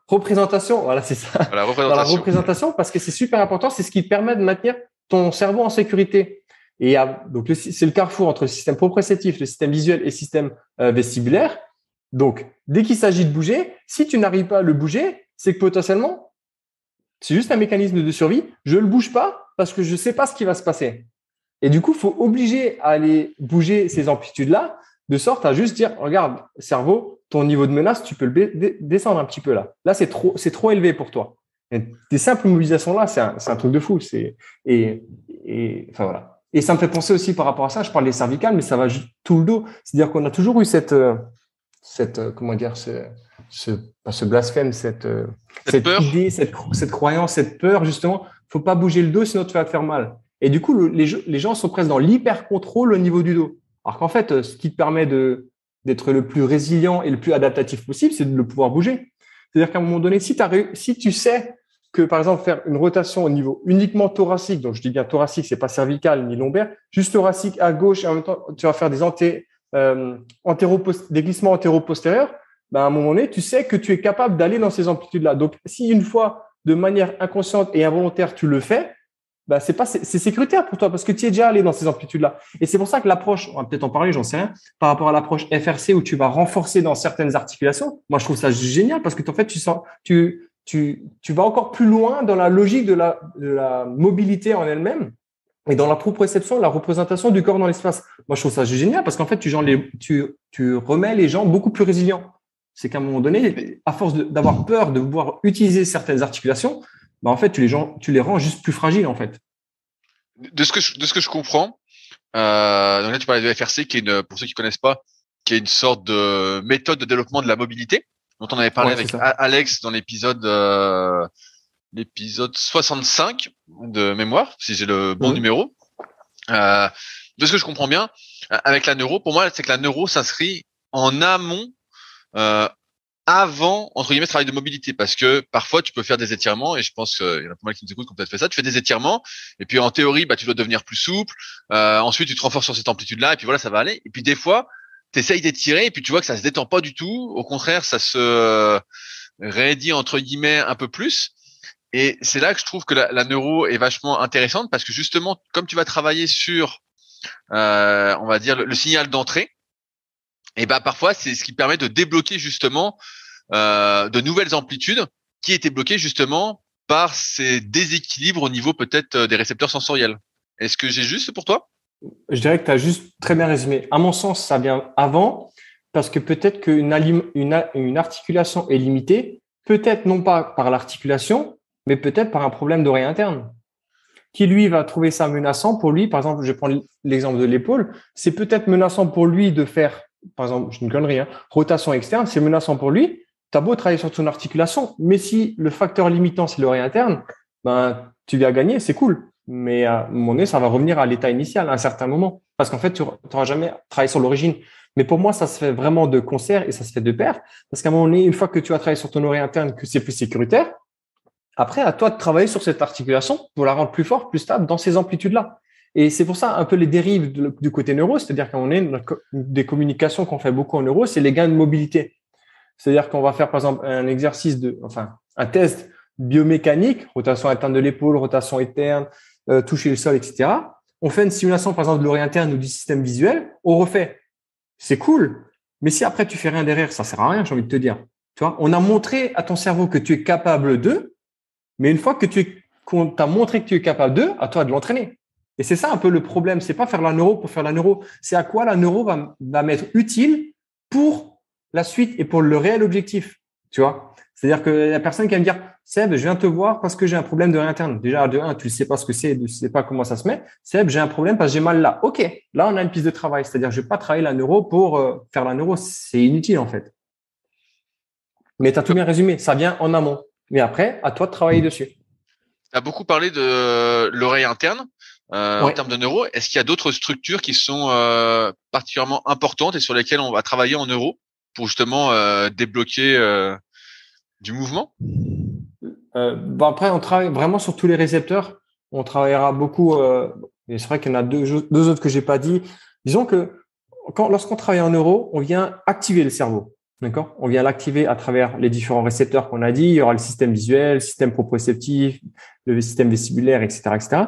représentation, voilà, c'est ça. Dans la représentation, parce que c'est super important, c'est ce qui permet de maintenir ton cerveau en sécurité. Et donc, c'est le carrefour entre le système proprioceptif, le système visuel et le système vestibulaire. Donc, dès qu'il s'agit de bouger, si tu n'arrives pas à le bouger, c'est que potentiellement, c'est juste un mécanisme de survie. Je le bouge pas parce que je sais pas ce qui va se passer. Et du coup, il faut obliger à aller bouger ces amplitudes-là, de sorte à juste dire, regarde, cerveau, ton niveau de menace, tu peux le descendre un petit peu là. Là, c'est trop élevé pour toi. Et des simples mobilisations là, c'est un truc de fou. Enfin voilà. Et ça me fait penser aussi par rapport à ça, je parle des cervicales, mais ça va tout le dos. C'est-à-dire qu'on a toujours eu cette comment dire, ce blasphème, cette idée, cette croyance, cette peur, justement. Faut pas bouger le dos, sinon tu vas te faire mal. Et du coup, les gens sont presque dans l'hyper-contrôle au niveau du dos. Alors qu'en fait, ce qui te permet d'être le plus résilient et le plus adaptatif possible, c'est de le pouvoir bouger. C'est-à-dire qu'à un moment donné, si tu sais que, par exemple, faire une rotation au niveau uniquement thoracique, donc je dis bien thoracique, c'est pas cervical ni lombaire, juste thoracique à gauche et en même temps, tu vas faire des glissements antéro-postérieurs, à un moment donné, tu sais que tu es capable d'aller dans ces amplitudes-là. Donc, si une fois, de manière inconsciente et involontaire, tu le fais, c'est sécuritaire pour toi parce que tu es déjà allé dans ces amplitudes-là. Et c'est pour ça que l'approche, on va peut-être en parler, j'en sais rien, par rapport à l'approche FRC où tu vas renforcer dans certaines articulations. Moi, je trouve ça génial parce que en fait, tu vas encore plus loin dans la logique de la mobilité en elle-même et dans la proprioception, la représentation du corps dans l'espace. Moi, je trouve ça génial parce qu'en fait, tu remets les gens beaucoup plus résilients. C'est qu'à un moment donné, à force d'avoir peur de pouvoir utiliser certaines articulations, en fait, tu les rends juste plus fragiles, en fait. De ce que je comprends, donc là, tu parlais de FRC, pour ceux qui connaissent pas, qui est une sorte de méthode de développement de la mobilité, dont on avait parlé avec Alex dans l'épisode 65 de mémoire, si j'ai le bon numéro. de ce que je comprends bien, avec la neuro, pour moi, c'est que la neuro s'inscrit en amont, avant, entre guillemets, ce travail de mobilité, parce que parfois tu peux faire des étirements, et je pense qu'il y en a pas mal qui nous écoutent qui ont peut-être fait ça. Tu fais des étirements, et puis en théorie, tu dois devenir plus souple. Ensuite, tu te renforces sur cette amplitude-là, et puis voilà, ça va aller. Et puis des fois, tu essayes d'étirer, et puis tu vois que ça se détend pas du tout. Au contraire, ça se raidit entre guillemets un peu plus. Et c'est là que je trouve que la neuro est vachement intéressante, parce que justement, comme tu vas travailler sur, on va dire le signal d'entrée, et parfois c'est ce qui permet de débloquer justement de nouvelles amplitudes qui étaient bloquées justement par ces déséquilibres au niveau peut-être des récepteurs sensoriels. Est-ce que j'ai juste pour toi? Je dirais que tu as juste très bien résumé. À mon sens, ça vient avant, parce que peut-être qu'une articulation est limitée, peut-être non pas par l'articulation, mais peut-être par un problème d'oreille interne, qui lui va trouver ça menaçant pour lui. Par exemple, je prends l'exemple de l'épaule, c'est peut-être menaçant pour lui de faire, par exemple, je ne connerie, rotation externe, c'est menaçant pour lui. Tu as beau travailler sur ton articulation, mais si le facteur limitant, c'est l'oreille interne, tu viens gagner, c'est cool. Mais à un moment donné, ça va revenir à l'état initial à un certain moment. Parce qu'en fait, tu n'auras jamais travaillé sur l'origine. Mais pour moi, ça se fait vraiment de concert et ça se fait de pair. Parce qu'à un moment donné, une fois que tu as travaillé sur ton oreille interne, que c'est plus sécuritaire, après, à toi de travailler sur cette articulation pour la rendre plus forte, plus stable dans ces amplitudes-là. Et c'est pour ça un peu les dérives du côté neuro, c'est-à-dire qu'on est des communications qu'on fait beaucoup en neuro, c'est les gains de mobilité. C'est-à-dire qu'on va faire, par exemple, un test biomécanique, rotation interne de l'épaule, rotation interne, toucher le sol, etc. On fait une simulation, par exemple, de l'oreille interne ou du système visuel, on refait. C'est cool. Mais si après tu fais rien derrière, ça sert à rien, j'ai envie de te dire. Tu vois, on a montré à ton cerveau que tu es capable de, mais une fois qu'on t'a montré que tu es capable de, à toi de l'entraîner. Et c'est ça un peu le problème. C'est pas faire la neuro pour faire la neuro. C'est à quoi la neuro va m'être utile pour la suite et pour le réel objectif. Tu vois? C'est-à-dire que la personne qui va me dire, Seb, je viens te voir parce que j'ai un problème d'oreille interne. Déjà, de un, tu ne sais pas ce que c'est, tu ne sais pas comment ça se met. Seb, j'ai un problème parce que j'ai mal là. OK. Là, on a une piste de travail. C'est-à-dire, je vais pas travailler la neuro pour faire la neuro. C'est inutile, en fait. Mais tu as tout bien résumé. Ça vient en amont. Mais après, à toi de travailler dessus. Tu as beaucoup parlé de l'oreille interne en termes de neuro. Est-ce qu'il y a d'autres structures qui sont particulièrement importantes et sur lesquelles on va travailler en neuro pour justement débloquer du mouvement? Après, on travaille vraiment sur tous les récepteurs. On travaillera beaucoup. Et c'est vrai qu'il y en a deux autres que j'ai pas dit. Disons que lorsqu'on travaille en neuro, on vient activer le cerveau. D'accord? On vient l'activer à travers les différents récepteurs qu'on a dit. Il y aura le système visuel, le système proprioceptif, le système vestibulaire, etc., etc.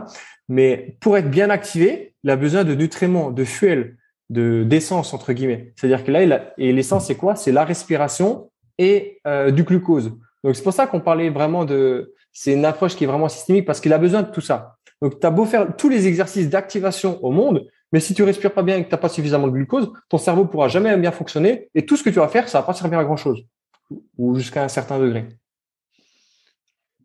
Mais pour être bien activé, il a besoin de nutriments, de fuel, d'essence, entre guillemets. C'est-à-dire que là, l'essence, c'est quoi? C'est la respiration et du glucose. Donc, c'est pour ça qu'on parlait vraiment c'est une approche qui est vraiment systémique parce qu'il a besoin de tout ça. Donc, tu as beau faire tous les exercices d'activation au monde, mais si tu respires pas bien et que tu n'as pas suffisamment de glucose, ton cerveau pourra jamais bien fonctionner et tout ce que tu vas faire, ça va pas servir à grand chose ou jusqu'à un certain degré.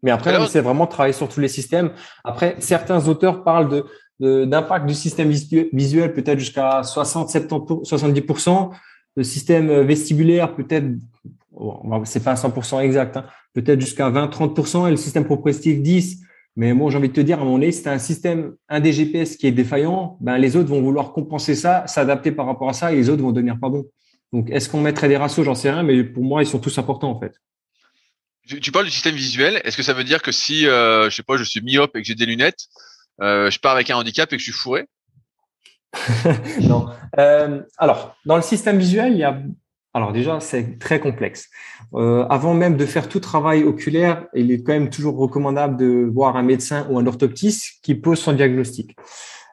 Mais après, on essaie vraiment de travailler sur tous les systèmes. Après, certains auteurs parlent d'impact du système visuel peut-être jusqu'à 60, 70, 70%. Le système vestibulaire peut-être, c'est pas à 100% exact, peut-être jusqu'à 20, 30%. Et le système proprioceptif 10%. Mais moi, j'ai envie de te dire, à un moment donné, si tu as un des GPS qui est défaillant, les autres vont vouloir compenser ça, s'adapter par rapport à ça, et les autres vont devenir pas bons. Donc, est-ce qu'on mettrait des ratios? J'en sais rien, mais pour moi, ils sont tous importants, en fait. Tu parles du système visuel. Est-ce que ça veut dire que si, je sais pas, je suis myope et que j'ai des lunettes, je pars avec un handicap et que je suis fourré? Non. Alors, dans le système visuel, alors déjà, c'est très complexe. Avant même de faire tout travail oculaire, il est quand même toujours recommandable de voir un médecin ou un orthoptiste qui pose son diagnostic.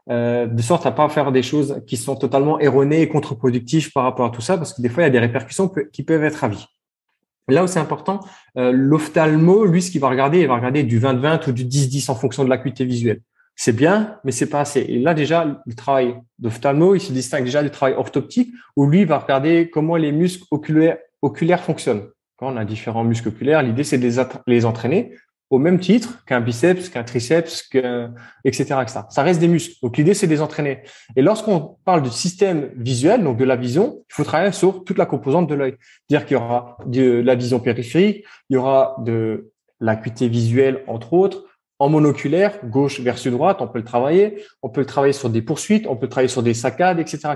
De sorte à pas faire des choses qui sont totalement erronées et contre-productives par rapport à tout ça, parce que des fois, il y a des répercussions qui peuvent être à vie. Là où c'est important, l'ophtalmo, lui, ce qu'il va regarder, il va regarder du 20-20 ou du 10-10 en fonction de l'acuité visuelle. C'est bien, mais c'est pas assez. Et là, déjà, le travail d'ophtalmo, il se distingue déjà du travail orthoptique, où lui va regarder comment les muscles oculaires fonctionnent. Quand on a différents muscles oculaires, l'idée, c'est de les entraîner au même titre qu'un biceps, qu'un triceps, etc., etc. Ça reste des muscles. Donc, l'idée, c'est de les entraîner. Et lorsqu'on parle du système visuel, donc de la vision, il faut travailler sur toute la composante de l'œil. C'est-à-dire qu'il y aura de la vision périphérique, il y aura de l'acuité visuelle, entre autres, en monoculaire, gauche versus droite, on peut le travailler. On peut le travailler sur des poursuites, on peut le travailler sur des saccades, etc. En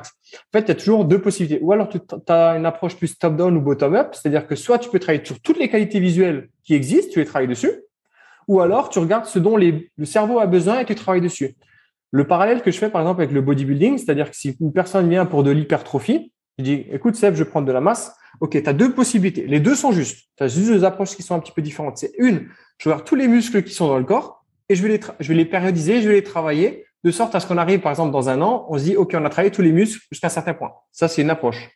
fait, il y a toujours deux possibilités. Ou alors, tu as une approche plus top-down ou bottom-up, c'est-à-dire que soit tu peux travailler sur toutes les qualités visuelles qui existent, tu les travailles dessus, ou alors tu regardes ce dont le cerveau a besoin et tu travailles dessus. Le parallèle que je fais, par exemple, avec le bodybuilding, c'est-à-dire que si une personne vient pour de l'hypertrophie, je dis, écoute, Seb, je vais prendre de la masse. OK, tu as deux possibilités. Les deux sont justes. Tu as juste deux approches qui sont un petit peu différentes. C'est une, je vais voir tous les muscles qui sont dans le corps et je vais les périodiser, je vais les travailler de sorte à ce qu'on arrive, par exemple, dans un an, on se dit, OK, on a travaillé tous les muscles jusqu'à un certain point. Ça, c'est une approche.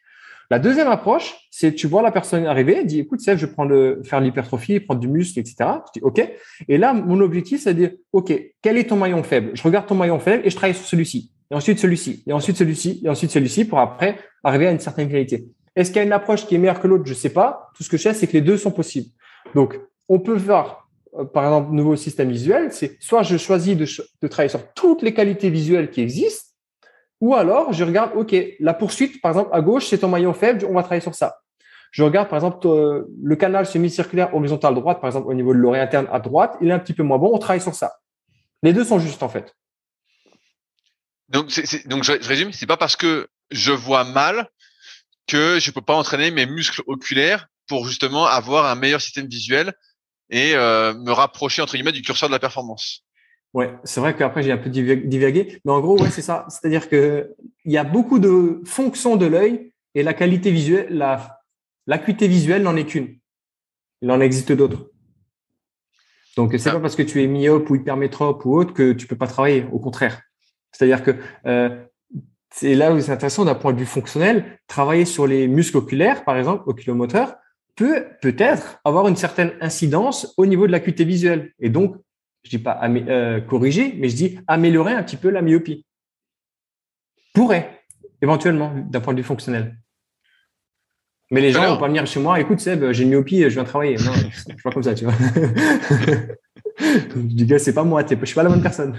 La deuxième approche, c'est tu vois la personne arriver, dis, écoute, Seb, je vais faire l'hypertrophie, prendre du muscle, etc. Je dis, OK. Et là, mon objectif, c'est de dire, OK, quel est ton maillon faible? Je regarde ton maillon faible et je travaille sur celui-ci. Et ensuite celui-ci, et ensuite celui-ci, et ensuite celui-ci pour après arriver à une certaine qualité. Est-ce qu'il y a une approche qui est meilleure que l'autre? Je sais pas. Tout ce que je sais, c'est que les deux sont possibles. Donc, on peut faire, par exemple, nouveau système visuel, c'est soit je choisis de travailler sur toutes les qualités visuelles qui existent, ou alors je regarde, OK, la poursuite, par exemple, à gauche, c'est ton maillon faible, on va travailler sur ça. Je regarde, par exemple, le canal semi-circulaire horizontal droite, par exemple, au niveau de l'oreille interne à droite, il est un petit peu moins bon, on travaille sur ça. Les deux sont justes, en fait. Donc, je résume, c'est pas parce que je vois mal que je peux pas entraîner mes muscles oculaires pour justement avoir un meilleur système visuel et me rapprocher entre guillemets du curseur de la performance. Ouais, c'est vrai qu'après j'ai un peu divagué, mais en gros, ouais, c'est ça. C'est-à-dire que il y a beaucoup de fonctions de l'œil et la qualité visuelle, l'acuité visuelle n'en est qu'une. Il en existe d'autres. Donc, c'est pas parce que tu es myope ou hypermétrope ou autre que tu peux pas travailler. Au contraire. C'est-à-dire que c'est là où c'est intéressant d'un point de vue fonctionnel. Travailler sur les muscles oculaires, par exemple, oculomoteurs, peut-être avoir une certaine incidence au niveau de l'acuité visuelle. Et donc, je dis pas corriger, mais je dis améliorer un petit peu la myopie. Pourrait, éventuellement, d'un point de vue fonctionnel. Mais les gens vont pas venir chez moi, écoute Seb, j'ai une myopie, je viens travailler. Non, je suis pas comme ça, tu vois. Je dis, gars, c'est pas moi, je suis pas la bonne personne.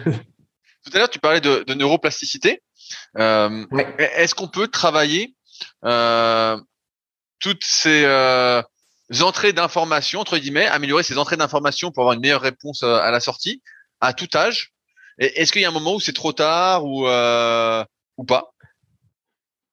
Tout à l'heure, tu parlais de neuroplasticité. Ouais. Est-ce qu'on peut travailler toutes ces entrées d'informations, entre guillemets, améliorer ces entrées d'informations pour avoir une meilleure réponse à la sortie, à tout âge? Et est-ce qu'il y a un moment où c'est trop tard ou pas?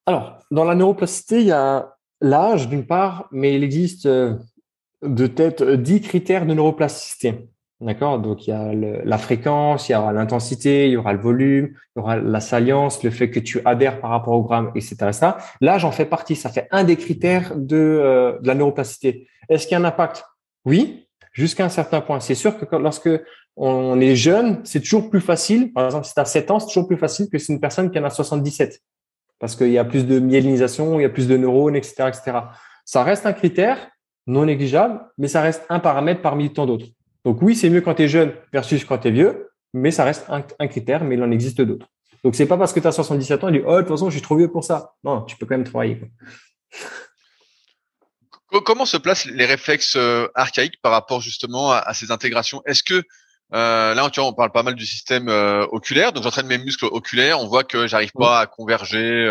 Alors, dans la neuroplasticité, il y a l'âge d'une part, mais il existe de tête 10 critères de neuroplasticité. D'accord? Donc, il y a la fréquence, il y aura l'intensité, il y aura le volume, il y aura la salience, le fait que tu adhères par rapport au gramme, etc. Ça. Là, j'en fais partie. Ça fait un des critères de la neuroplasticité. Est-ce qu'il y a un impact? Oui, jusqu'à un certain point. C'est sûr que lorsque on est jeune, c'est toujours plus facile. Par exemple, si tu as 7 ans, c'est toujours plus facile que si une personne qui en a 77. Parce qu'il y a plus de myélinisation, il y a plus de neurones, etc., etc. Ça reste un critère non négligeable, mais ça reste un paramètre parmi tant d'autres. Donc oui, c'est mieux quand tu es jeune versus quand tu es vieux, mais ça reste un critère, mais il en existe d'autres. Donc c'est pas parce que tu as 77 ans, tu dis oh de toute façon je suis trop vieux pour ça. Non, tu peux quand même travailler. Comment se placent les réflexes archaïques par rapport justement à ces intégrations? Est-ce que là, tu vois, on parle pas mal du système oculaire, donc j'entraîne mes muscles oculaires, on voit que j'arrive pas à converger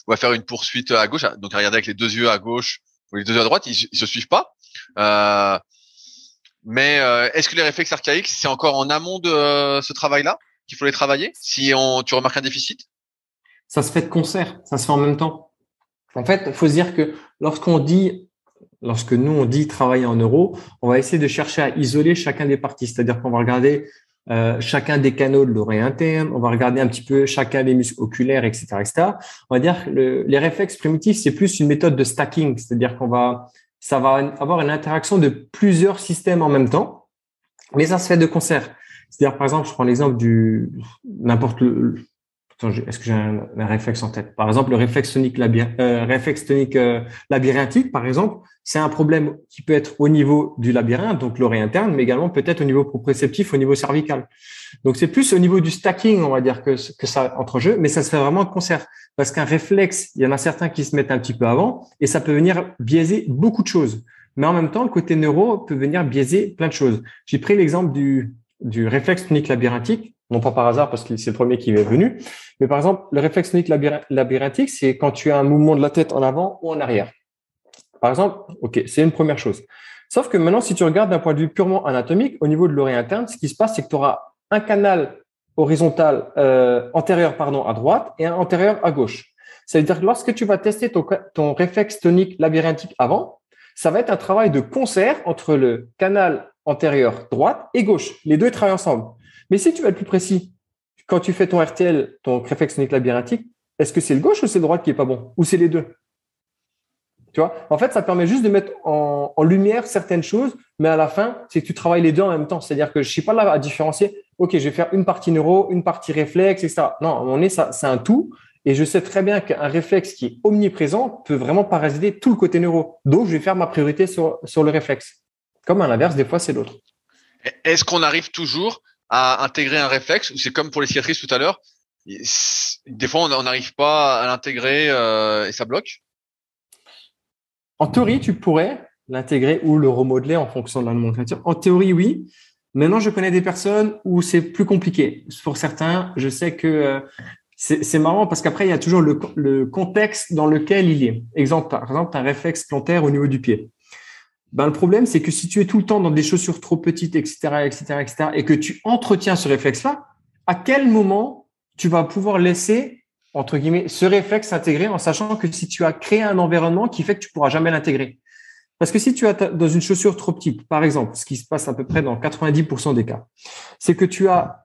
ou à faire une poursuite à gauche, donc à regarder avec les deux yeux à gauche ou les deux yeux à droite, ils se suivent pas. Mais est-ce que les réflexes archaïques, c'est encore en amont de ce travail-là qu'il faut les travailler si tu remarques un déficit? Ça se fait de concert, ça se fait en même temps. En fait, il faut se dire que lorsque nous on dit travailler en neuro, on va essayer de chercher à isoler chacun des parties. C'est-à-dire qu'on va regarder chacun des canaux de l'oreille interne, on va regarder un petit peu chacun des muscles oculaires, etc., etc. On va dire que les réflexes primitifs, c'est plus une méthode de stacking. C'est-à-dire ça va avoir une interaction de plusieurs systèmes en même temps, mais ça se fait de concert. C'est-à-dire, par exemple, je prends l'exemple est-ce que j'ai un réflexe en tête? Par exemple, le réflexe tonique labyrinthique, par exemple, c'est un problème qui peut être au niveau du labyrinthe, donc l'oreille interne, mais également peut-être au niveau proprioceptif, au niveau cervical. Donc, c'est plus au niveau du stacking, on va dire, que ça entre en jeu, mais ça se fait vraiment de concert. Parce qu'un réflexe, il y en a certains qui se mettent un petit peu avant et ça peut venir biaiser beaucoup de choses. Mais en même temps, le côté neuro peut venir biaiser plein de choses. J'ai pris l'exemple du réflexe tonique labyrinthique, non pas par hasard parce que c'est le premier qui m'est venu, mais par exemple, le réflexe tonique labyrinthique, c'est quand tu as un mouvement de la tête en avant ou en arrière. Par exemple, OK, c'est une première chose. Sauf que maintenant, si tu regardes d'un point de vue purement anatomique, au niveau de l'oreille interne, ce qui se passe, c'est que tu auras un canal horizontal antérieur à droite et un antérieur à gauche. Ça veut dire que lorsque tu vas tester ton réflexe tonique labyrinthique avant, ça va être un travail de concert entre le canal antérieur droite et gauche. Les deux travaillent ensemble. Mais si tu vas être plus précis, quand tu fais ton RTL, ton réflexe tonique labyrinthique, est-ce que c'est le gauche ou c'est le droite qui est pas bon? Ou c'est les deux? Tu vois, en fait, ça permet juste de mettre en lumière certaines choses, mais à la fin, c'est que tu travailles les deux en même temps. C'est-à-dire que je ne suis pas là à différencier, OK, je vais faire une partie neuro, une partie réflexe, etc. Non, à un moment donné, ça, c'est un tout. Et je sais très bien qu'un réflexe qui est omniprésent peut vraiment parasiter tout le côté neuro. Donc, je vais faire ma priorité sur le réflexe. Comme à l'inverse, des fois, c'est l'autre. Est-ce qu'on arrive toujours à intégrer un réflexe ou c'est comme pour les cicatrices tout à l'heure? Des fois, on n'arrive pas à l'intégrer et ça bloque? En théorie, tu pourrais l'intégrer ou le remodeler en fonction de la nomenclature. En théorie, oui. Maintenant, je connais des personnes où c'est plus compliqué. Pour certains, je sais que c'est marrant parce qu'après, il y a toujours le contexte dans lequel il est. Par exemple, un réflexe plantaire au niveau du pied. Ben, le problème, c'est que si tu es tout le temps dans des chaussures trop petites, etc., et que tu entretiens ce réflexe-là, à quel moment tu vas pouvoir laisser entre guillemets, ce réflexe s'intégrer en sachant que si tu as créé un environnement qui fait que tu pourras jamais l'intégrer. Parce que si tu as dans une chaussure trop petite, par exemple, ce qui se passe à peu près dans 90% des cas, c'est que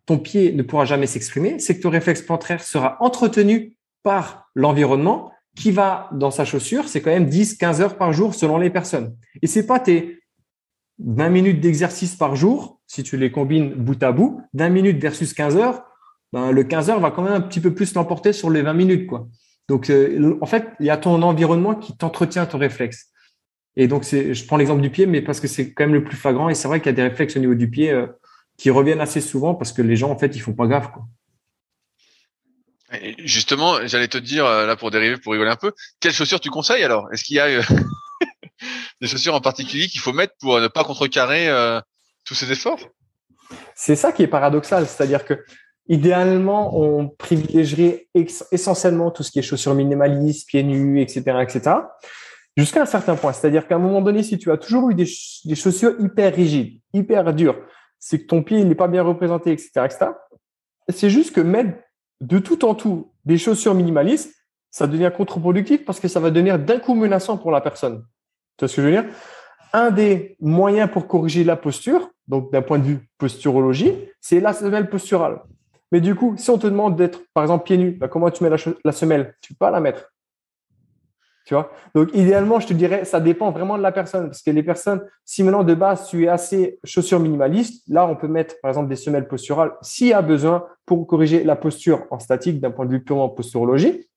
ton pied ne pourra jamais s'exprimer, c'est que ton réflexe plantaire sera entretenu par l'environnement qui va dans sa chaussure, c'est quand même 10-15 heures par jour selon les personnes. Et c'est pas tes 20 minutes d'exercice par jour, si tu les combines bout à bout, 20 minutes versus 15 heures, ben, le 15 heures va quand même un petit peu plus l'emporter sur les 20 minutes, quoi. Donc, en fait, il y a ton environnement qui t'entretient ton réflexe. Et donc, je prends l'exemple du pied, mais parce que c'est quand même le plus flagrant. Et c'est vrai qu'il y a des réflexes au niveau du pied qui reviennent assez souvent parce que les gens, en fait, ils font pas gaffe, quoi. Et justement, j'allais te dire, là, pour dériver, pour rigoler un peu, quelles chaussures tu conseilles alors? Est-ce qu'il y a des chaussures en particulier qu'il faut mettre pour ne pas contrecarrer tous ces efforts? C'est ça qui est paradoxal. C'est-à-dire que idéalement, on privilégierait essentiellement tout ce qui est chaussures minimalistes, pieds nus, etc., jusqu'à un certain point. C'est-à-dire qu'à un moment donné, si tu as toujours eu des chaussures hyper rigides, hyper dures, c'est que ton pied n'est pas bien représenté, etc., c'est juste que mettre de tout en tout des chaussures minimalistes, ça devient contre-productif parce que ça va devenir d'un coup menaçant pour la personne. Tu vois ce que je veux dire? Un des moyens pour corriger la posture, donc d'un point de vue posturologie, c'est la semelle posturale. Mais du coup, si on te demande d'être, par exemple, pieds nus, bah, comment tu mets la semelle? Tu peux pas la mettre. Tu vois? Donc, idéalement, je te dirais, ça dépend vraiment de la personne. Parce que les personnes, si maintenant de base, tu es assez chaussures minimalistes, là, on peut mettre, par exemple, des semelles posturales s'il y a besoin pour corriger la posture en statique d'un point de vue purement posturologie.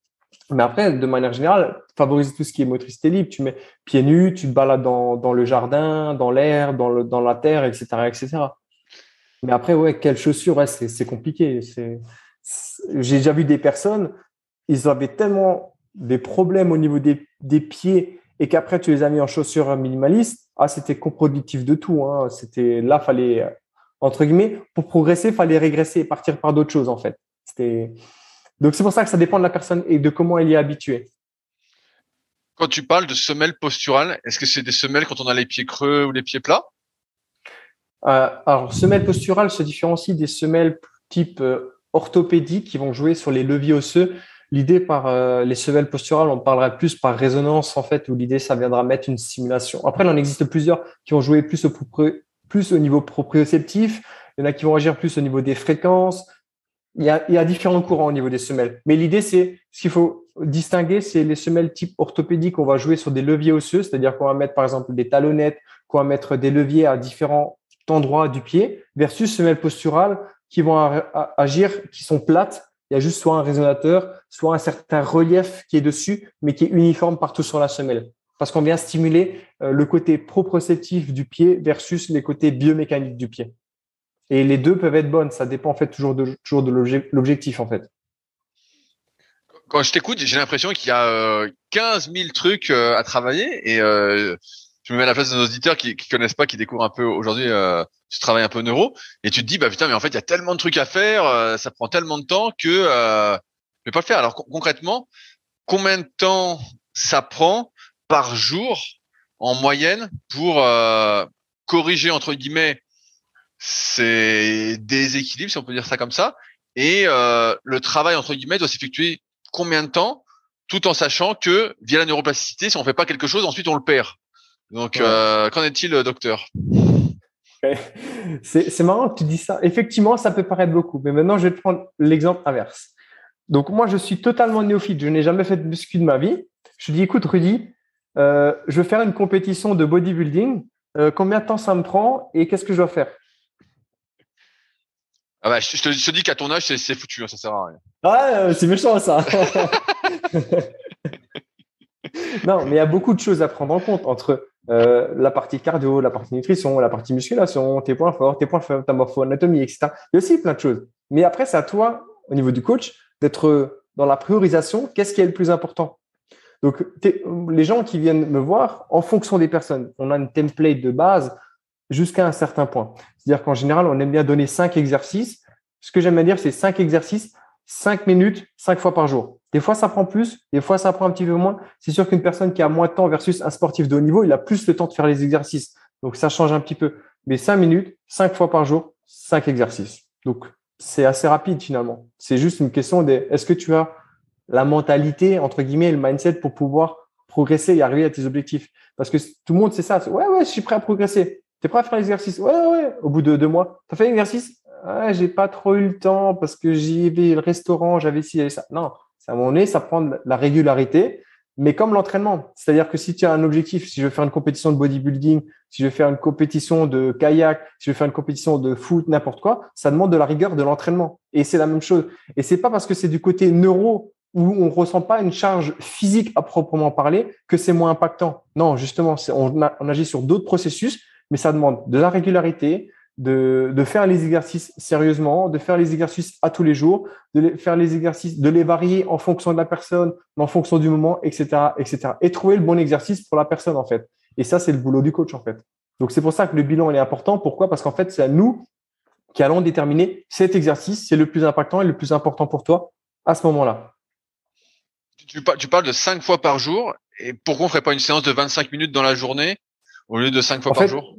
Mais après, de manière générale, favoriser tout ce qui est motricité libre. Tu mets pieds nus, tu te balades dans le jardin, dans l'air, dans la terre, etc., etc. Mais après, ouais, quelles chaussures, ouais, c'est compliqué. J'ai déjà vu des personnes, ils avaient tellement des problèmes au niveau des pieds et qu'après, tu les as mis en chaussures minimalistes. Ah, c'était contre-productif de tout, hein. Là, fallait, entre guillemets, pour progresser, fallait régresser et partir par d'autres choses, en fait. Donc, c'est pour ça que ça dépend de la personne et de comment elle y est habituée. Quand tu parles de semelles posturales, est-ce que c'est des semelles quand on a les pieds creux ou les pieds plats? Alors, semelles posturales se différencient des semelles type orthopédique qui vont jouer sur les leviers osseux. L'idée par les semelles posturales, on parlera plus par résonance en fait, où l'idée ça viendra mettre une stimulation. Après, il en existe plusieurs qui vont jouer plus au niveau proprioceptif. Il y en a qui vont agir plus au niveau des fréquences. Il y a différents courants au niveau des semelles. Mais l'idée, c'est ce qu'il faut distinguer, c'est les semelles type orthopédique. On va jouer sur des leviers osseux, c'est-à-dire qu'on va mettre par exemple des talonnettes, qu'on va mettre des leviers à différents endroits du pied, versus semelles posturales qui vont agir, qui sont plates. Il y a juste soit un résonateur, soit un certain relief qui est dessus, mais qui est uniforme partout sur la semelle. Parce qu'on vient stimuler le côté proprioceptif du pied versus les côtés biomécaniques du pied. Et les deux peuvent être bonnes. Ça dépend en fait toujours de l'objectif en fait. Quand je t'écoute, j'ai l'impression qu'il y a 15 000 trucs à travailler et je me mets à la place de nos auditeurs qui connaissent pas, qui découvrent un peu aujourd'hui ce travail un peu neuro, et tu te dis bah putain, mais en fait il y a tellement de trucs à faire, ça prend tellement de temps que je vais pas le faire. Alors concrètement, combien de temps ça prend par jour en moyenne pour corriger entre guillemets ces déséquilibres, si on peut dire ça comme ça, et le travail entre guillemets doit s'effectuer combien de temps, tout en sachant que via la neuroplasticité, si on fait pas quelque chose, ensuite on le perd. Donc, qu'en est-il, docteur? C'est marrant que tu dis ça. Effectivement, ça peut paraître beaucoup, mais maintenant, je vais te prendre l'exemple inverse. Donc, moi, je suis totalement néophyte. Je n'ai jamais fait de muscu de ma vie. Je te dis, écoute, Rudy, je veux faire une compétition de bodybuilding. Combien de temps ça me prend et qu'est-ce que je dois faire? Ah bah, je te dis qu'à ton âge, c'est foutu, hein, ça sert à rien. Ouais, c'est méchant, ça. Non, mais il y a beaucoup de choses à prendre en compte entre la partie cardio, la partie nutrition, la partie musculation, tes points forts, tes points faibles, ta morpho-anatomie, etc. Il y a aussi plein de choses. Mais après, c'est à toi, au niveau du coach, d'être dans la priorisation. Qu'est-ce qui est le plus important? Donc, les gens qui viennent me voir, en fonction des personnes, on a une template de base jusqu'à un certain point. C'est-à-dire qu'en général, on aime bien donner 5 exercices. Ce que j'aime bien dire, c'est 5 exercices, 5 minutes, 5 fois par jour. Des fois, ça prend plus, des fois, ça prend un petit peu moins. C'est sûr qu'une personne qui a moins de temps versus un sportif de haut niveau, il a plus le temps de faire les exercices. Donc, ça change un petit peu. Mais 5 minutes, 5 fois par jour, 5 exercices. Donc, c'est assez rapide finalement. C'est juste une question de est-ce que tu as la mentalité, entre guillemets, le mindset pour pouvoir progresser et arriver à tes objectifs. Parce que tout le monde, c'est ça. Ouais, je suis prêt à progresser. Tu es prêt à faire l'exercice? Ouais. Au bout de 2 mois, tu as fait l'exercice? Ouais, j'ai pas trop eu le temps parce que j'y vais le restaurant, j'avais ci et ça. Non, à un moment donné, ça prend de la régularité, mais comme l'entraînement. C'est-à-dire que si tu as un objectif, si je veux faire une compétition de bodybuilding, si je veux faire une compétition de kayak, si je veux faire une compétition de foot, n'importe quoi, ça demande de la rigueur, de l'entraînement. Et c'est la même chose. Et c'est pas parce que c'est du côté neuro où on ressent pas une charge physique à proprement parler que c'est moins impactant. Non, justement, on agit sur d'autres processus, mais ça demande de la régularité, de faire les exercices sérieusement, de faire les exercices à tous les jours, faire les exercices, de les varier en fonction de la personne, en fonction du moment, etc., etc. Et trouver le bon exercice pour la personne, en fait. Et ça, c'est le boulot du coach, en fait. Donc, c'est pour ça que le bilan, il est important. Pourquoi? Parce qu'en fait, c'est à nous qui allons déterminer cet exercice, c'est le plus impactant et le plus important pour toi à ce moment-là. Tu parles de 5 fois par jour. Et pourquoi on ferait pas une séance de 25 minutes dans la journée au lieu de 5 fois par jour?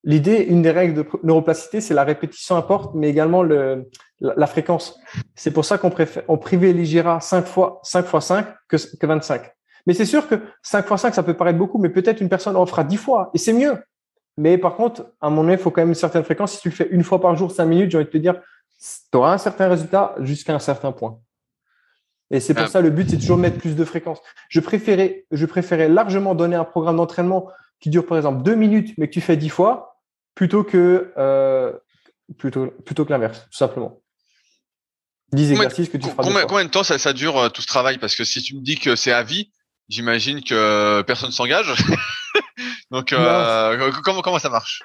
L'idée, une des règles de neuroplasticité, c'est la répétition importe, mais également la fréquence. C'est pour ça qu'on privilégiera 5 fois 5 que 25. Mais c'est sûr que 5 fois 5, ça peut paraître beaucoup, mais peut-être une personne en fera 10 fois et c'est mieux. Mais par contre, à un moment donné, il faut quand même une certaine fréquence. Si tu le fais une fois par jour, 5 minutes, j'ai envie de te dire, tu auras un certain résultat jusqu'à un certain point. Et c'est pour ça, le but, c'est toujours de mettre plus de fréquence. Je préférais largement donner un programme d'entraînement qui dure, par exemple, 2 minutes, mais que tu fais 10 fois, plutôt que l'inverse, tout simplement. 10 exercices que tu feras 2 fois. Combien de temps ça dure tout ce travail? Parce que si tu me dis que c'est à vie, j'imagine que personne s'engage. Donc, comment ça marche?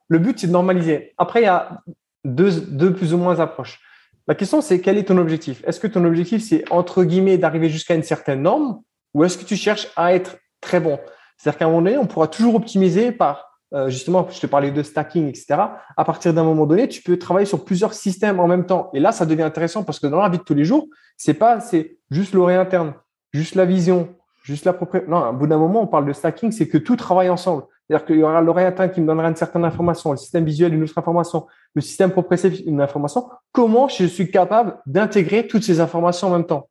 Le but, c'est de normaliser. Après, il y a deux plus ou moins approches. La question, c'est quel est ton objectif? Est-ce que ton objectif, c'est entre guillemets d'arriver jusqu'à une certaine norme ou est-ce que tu cherches à être très bon? C'est-à-dire qu'à un moment donné, on pourra toujours optimiser par, justement, je te parlais de stacking, etc. À partir d'un moment donné, tu peux travailler sur plusieurs systèmes en même temps. Et là, ça devient intéressant parce que dans la vie de tous les jours, c'est juste l'oreille interne, juste la vision, juste la propriété. Non, à bout d'un moment, on parle de stacking, c'est que tout travaille ensemble. C'est-à-dire qu'il y aura l'oreille interne qui me donnera une certaine information, le système visuel une autre information, le système proprioceptif une information. Comment je suis capable d'intégrer toutes ces informations en même temps?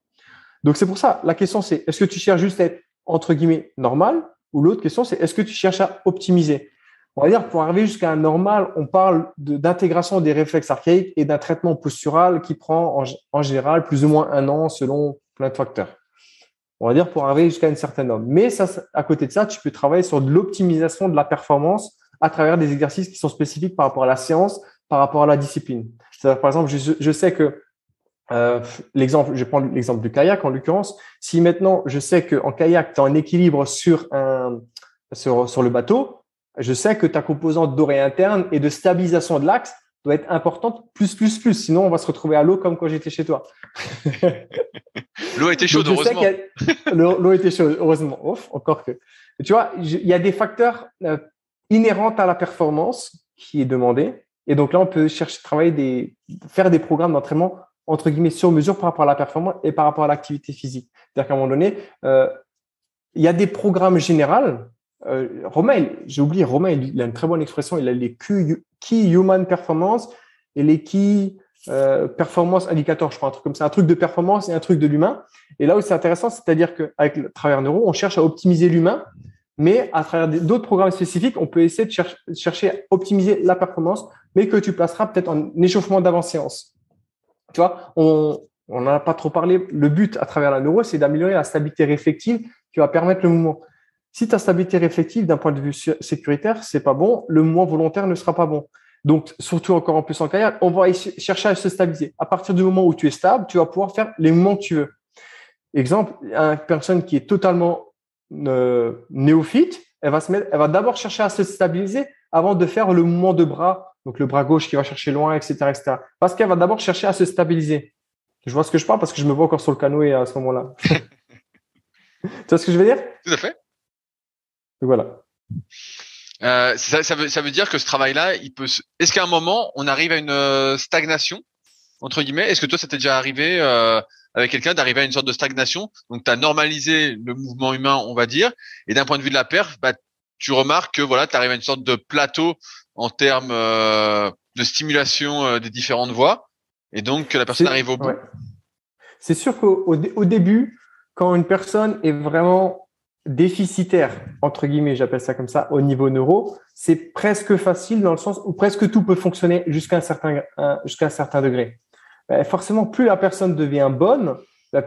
Donc, c'est pour ça, la question, c'est est-ce que tu cherches juste à être, entre guillemets, normal? Ou l'autre question, c'est est-ce que tu cherches à optimiser? On va dire, pour arriver jusqu'à un normal, on parle d'intégration des réflexes archaïques et d'un traitement postural qui prend en général plus ou moins 1 an selon plein de facteurs. On va dire pour arriver jusqu'à une certaine norme. Mais ça, à côté de ça, tu peux travailler sur de l'optimisation de la performance à travers des exercices qui sont spécifiques par rapport à la séance, par rapport à la discipline. C'est-à-dire, par exemple, je sais que je vais prendre l'exemple du kayak en l'occurrence. Si maintenant je sais qu'en kayak, tu as un équilibre sur le bateau, je sais que ta composante d'oreille interne et de stabilisation de l'axe doit être importante plus. Sinon, on va se retrouver à l'eau comme quand j'étais chez toi. L'eau était chaude, heureusement. L'eau était chaude, heureusement. Ouf, encore que. Tu vois, il y a des facteurs inhérents à la performance qui est demandée. Et donc là, on peut faire des programmes d'entraînement entre guillemets sur mesure par rapport à la performance et par rapport à l'activité physique. C'est-à-dire qu'à un moment donné, il y a des programmes généraux J'ai oublié, Romain, il a une très bonne expression. Il a les Key Human Performance et les Key Performance Indicators, je crois, un truc comme ça, un truc de performance et un truc de l'humain. Et là où c'est intéressant, c'est-à-dire qu'avec le travers neuro, on cherche à optimiser l'humain, mais à travers d'autres programmes spécifiques, on peut essayer de chercher à optimiser la performance, mais que tu placeras peut-être en échauffement d'avant-séance. Tu vois, on n'en a pas trop parlé. Le but à travers la neuro, c'est d'améliorer la stabilité réflexive qui va permettre le mouvement. Si ta stabilité réflexive, d'un point de vue sécuritaire, c'est pas bon, le mouvement volontaire ne sera pas bon. Donc, surtout encore en plus en carrière, on va chercher à se stabiliser. À partir du moment où tu es stable, tu vas pouvoir faire les mouvements que tu veux. Exemple, une personne qui est totalement néophyte, elle va d'abord chercher à se stabiliser avant de faire le mouvement de bras, donc le bras gauche qui va chercher loin, etc., etc. Parce qu'elle va d'abord chercher à se stabiliser. Je vois ce que je parle parce que je me vois encore sur le canoë à ce moment-là. Tu vois ce que je veux dire? Tout à fait. Donc, voilà. Ça veut dire que ce travail-là, est-ce qu'à un moment, on arrive à une stagnation, entre guillemets? Est-ce que toi, ça t'est déjà arrivé avec quelqu'un d'arriver à une sorte de stagnation? Donc, tu as normalisé le mouvement humain, on va dire, et d'un point de vue de la perf, tu remarques que voilà, tu arrives à une sorte de plateau en termes de stimulation des différentes voies, et donc que la personne arrive au bout. Ouais. C'est sûr qu'au début, quand une personne est vraiment déficitaire, entre guillemets, j'appelle ça comme ça, au niveau neuro, c'est presque facile dans le sens où presque tout peut fonctionner jusqu'à un certain degré. Forcément, plus la personne devient bonne,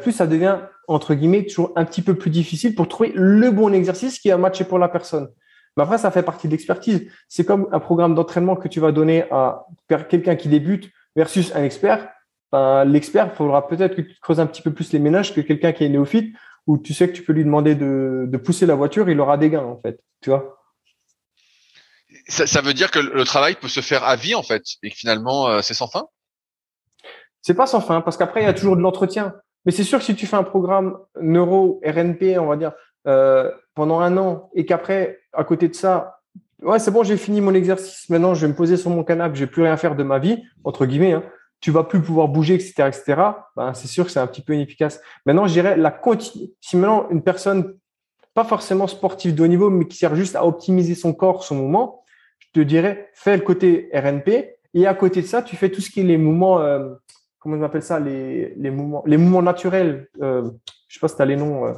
plus ça devient, entre guillemets, toujours un petit peu plus difficile pour trouver le bon exercice qui va matcher pour la personne. Mais après, ça fait partie de l'expertise. C'est comme un programme d'entraînement que tu vas donner à quelqu'un qui débute versus un expert. L'expert, il faudra peut-être que tu creuses un petit peu plus les ménages que quelqu'un qui est néophyte, où tu sais que tu peux lui demander de pousser la voiture, il aura des gains, en fait. Tu vois? Ça veut dire que le travail peut se faire à vie, en fait, et que finalement, c'est sans fin? C'est pas sans fin, parce qu'après, il y a toujours de l'entretien. Mais c'est sûr que si tu fais un programme neuro, RNP, on va dire, pendant 1 an, et qu'après, à côté de ça, ouais, c'est bon, j'ai fini mon exercice, maintenant, je vais me poser sur mon canapé, je vais plus rien faire de ma vie, entre guillemets, hein, tu vas plus pouvoir bouger, etc., etc., c'est sûr que c'est un petit peu inefficace. Maintenant, je dirais, si maintenant une personne, pas forcément sportive de haut niveau, mais qui sert juste à optimiser son corps, son mouvement, je te dirais, fais le côté RNP, et à côté de ça, tu fais tout ce qui est les mouvements, comment on appelle ça, les mouvements naturels. Je sais pas si tu as les noms.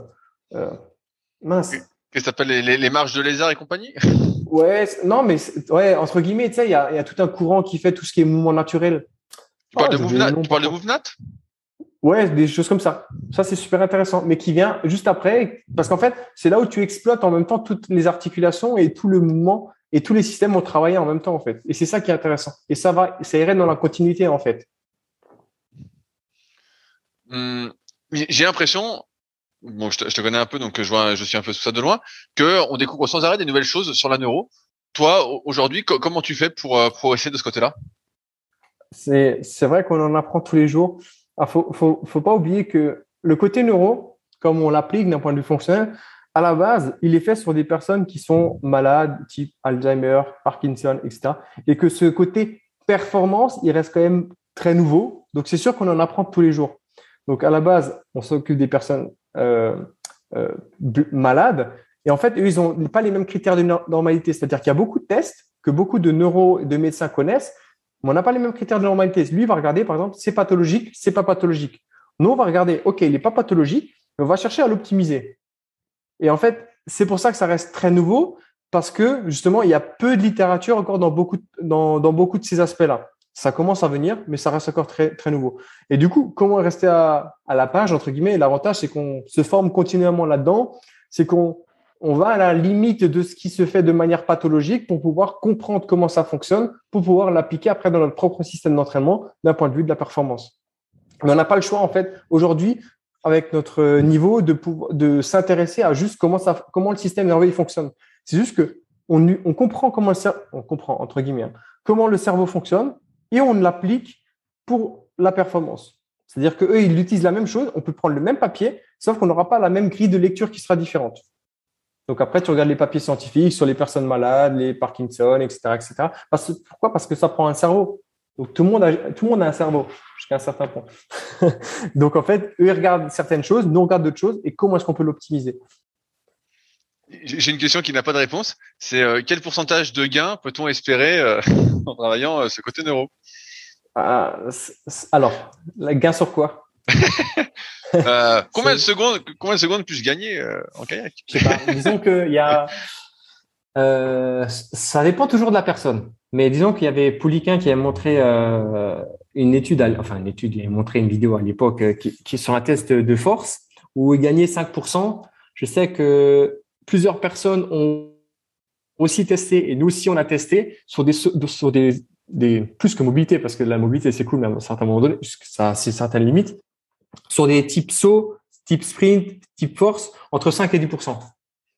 Mince. Qu'est-ce que ça s'appelle les marches de lézard et compagnie? Ouais, non, mais ouais, entre guillemets, tu sais, il y a tout un courant qui fait tout ce qui est mouvement naturel. Tu parles de MoveNat? Ouais, des choses comme ça. Ça, c'est super intéressant, mais qui vient juste après, parce qu'en fait, c'est là où tu exploites en même temps toutes les articulations et tout le mouvement et tous les systèmes vont travailler en même temps, en fait. Et c'est ça qui est intéressant. Et ça irait dans la continuité, en fait. J'ai l'impression, bon, je te connais un peu, donc je suis un peu tout ça de loin, que on découvre sans arrêt des nouvelles choses sur la neuro. Toi, aujourd'hui, comment tu fais pour progresser de ce côté-là? C'est vrai qu'on en apprend tous les jours. Faut pas oublier que le côté neuro, comme on l'applique d'un point de vue fonctionnel, à la base, il est fait sur des personnes qui sont malades, type Alzheimer, Parkinson, etc. Et que ce côté performance, il reste quand même très nouveau. Donc, c'est sûr qu'on en apprend tous les jours. Donc, à la base, on s'occupe des personnes malades. Et en fait, eux, ils n'ont pas les mêmes critères de normalité. C'est-à-dire qu'il y a beaucoup de tests que beaucoup de neuro et de médecins connaissent, mais on n'a pas les mêmes critères de normalité. Lui, il va regarder, par exemple, c'est pathologique, c'est pas pathologique. Nous, on va regarder, OK, il n'est pas pathologique, mais on va chercher à l'optimiser. Et en fait, c'est pour ça que ça reste très nouveau, parce que justement, il y a peu de littérature encore dans beaucoup de ces aspects-là. Ça commence à venir, mais ça reste encore très, très nouveau. Et du coup, comment rester à la page, entre guillemets? L'avantage, c'est qu'on se forme continuellement là-dedans. C'est qu'on va à la limite de ce qui se fait de manière pathologique pour pouvoir comprendre comment ça fonctionne, pour pouvoir l'appliquer après dans notre propre système d'entraînement d'un point de vue de la performance. Mais on n'a pas le choix, en fait, aujourd'hui, avec notre niveau, de s'intéresser à juste comment le système nerveux fonctionne. C'est juste que on comprend entre guillemets, comment le cerveau fonctionne et on l'applique pour la performance. C'est-à-dire qu'eux, ils utilisent la même chose, on peut prendre le même papier, sauf qu'on n'aura pas la même grille de lecture qui sera différente. Donc après, tu regardes les papiers scientifiques sur les personnes malades, les Parkinson, etc., etc. Pourquoi? Parce que ça prend un cerveau. Donc tout le monde a un cerveau jusqu'à un certain point. Donc en fait, eux ils regardent certaines choses, nous on regarde d'autres choses, et comment est-ce qu'on peut l'optimiser? J'ai une question qui n'a pas de réponse. C'est quel pourcentage de gain peut-on espérer en travaillant ce côté neuro? Alors, la gain sur quoi? Combien de secondes puis-je gagner en kayak? Je sais pas. Disons qu'il y a. Ça dépend toujours de la personne. Mais disons qu'il y avait Pouliquin qui a montré une étude, il a montré une vidéo à l'époque qui est sur un test de force où il gagnait 5%. Je sais que plusieurs personnes ont aussi testé, et nous aussi on a testé sur des plus que mobilité, parce que la mobilité c'est cool, mais à un certain moment donné, ça a certaines limites, sur des types saut, type sprint, type force, entre 5 et 10%.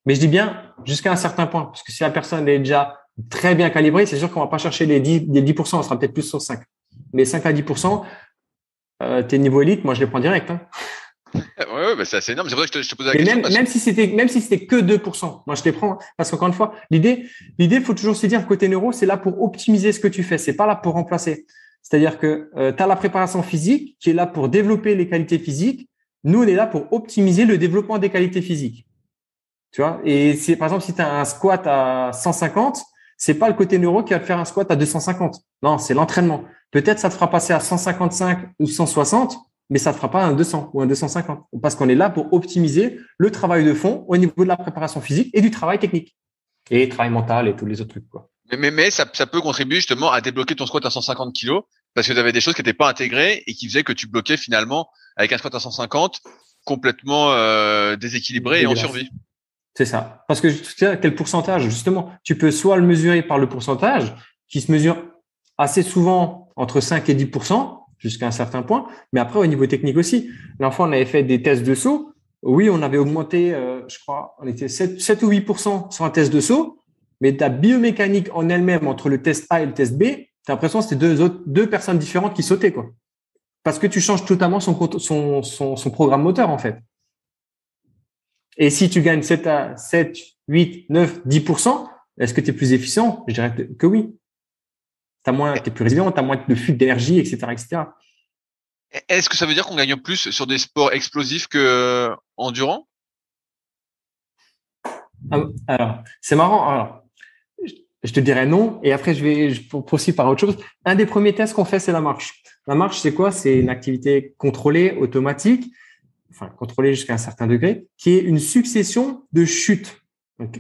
Mais je dis bien jusqu'à un certain point, parce que si la personne est déjà très bien calibrée, c'est sûr qu'on va pas chercher les 10%, on sera peut-être plus sur 5. Mais 5 à 10%, tes niveaux élite, moi je les prends direct. Hein. Ouais, bah c'est assez énorme. C'est pour ça que je te posais la Et question. même si c'était que 2%, moi je les prends. Parce qu'encore une fois, l'idée, faut toujours se dire, côté neuro, c'est là pour optimiser ce que tu fais. C'est pas là pour remplacer. C'est-à-dire que tu as la préparation physique qui est là pour développer les qualités physiques. Nous, on est là pour optimiser le développement des qualités physiques. Tu vois? Et par exemple, si tu as un squat à 150, c'est pas le côté neuro qui va te faire un squat à 250. Non, c'est l'entraînement. Peut-être ça te fera passer à 155 ou 160, mais ça ne fera pas un 200 ou un 250. Parce qu'on est là pour optimiser le travail de fond au niveau de la préparation physique et du travail technique. Et travail mental et tous les autres trucs, quoi. Mais ça peut contribuer justement à débloquer ton squat à 150 kilos parce que tu avais des choses qui n'étaient pas intégrées et qui faisaient que tu bloquais finalement avec un squat à 150 complètement déséquilibré et en survie. C'est ça. Parce que tu sais quel pourcentage, justement, tu peux soit le mesurer par le pourcentage qui se mesure assez souvent entre 5 et 10%, jusqu'à un certain point. Mais après, au niveau technique aussi, l'enfant, on avait fait des tests de saut. Oui, on avait augmenté, je crois, on était 7 ou 8% sur un test de saut. Mais ta biomécanique en elle-même, entre le test A et le test B, tu as l'impression que c'était deux personnes différentes qui sautaient, quoi. Parce que tu changes totalement son programme moteur, en fait. Et si tu gagnes 7, 8, 9, 10%, est-ce que tu es plus efficient? Je dirais que oui. T'es plus résilient, tu as moins de fuite d'énergie, etc., etc. Est-ce que ça veut dire qu'on gagne plus sur des sports explosifs que endurants? Alors, c'est marrant. Alors, je te dirais non. Et après, je poursuis par autre chose. Un des premiers tests qu'on fait, c'est la marche. La marche, c'est quoi? C'est une activité contrôlée, automatique, enfin contrôlée jusqu'à un certain degré, qui est une succession de chutes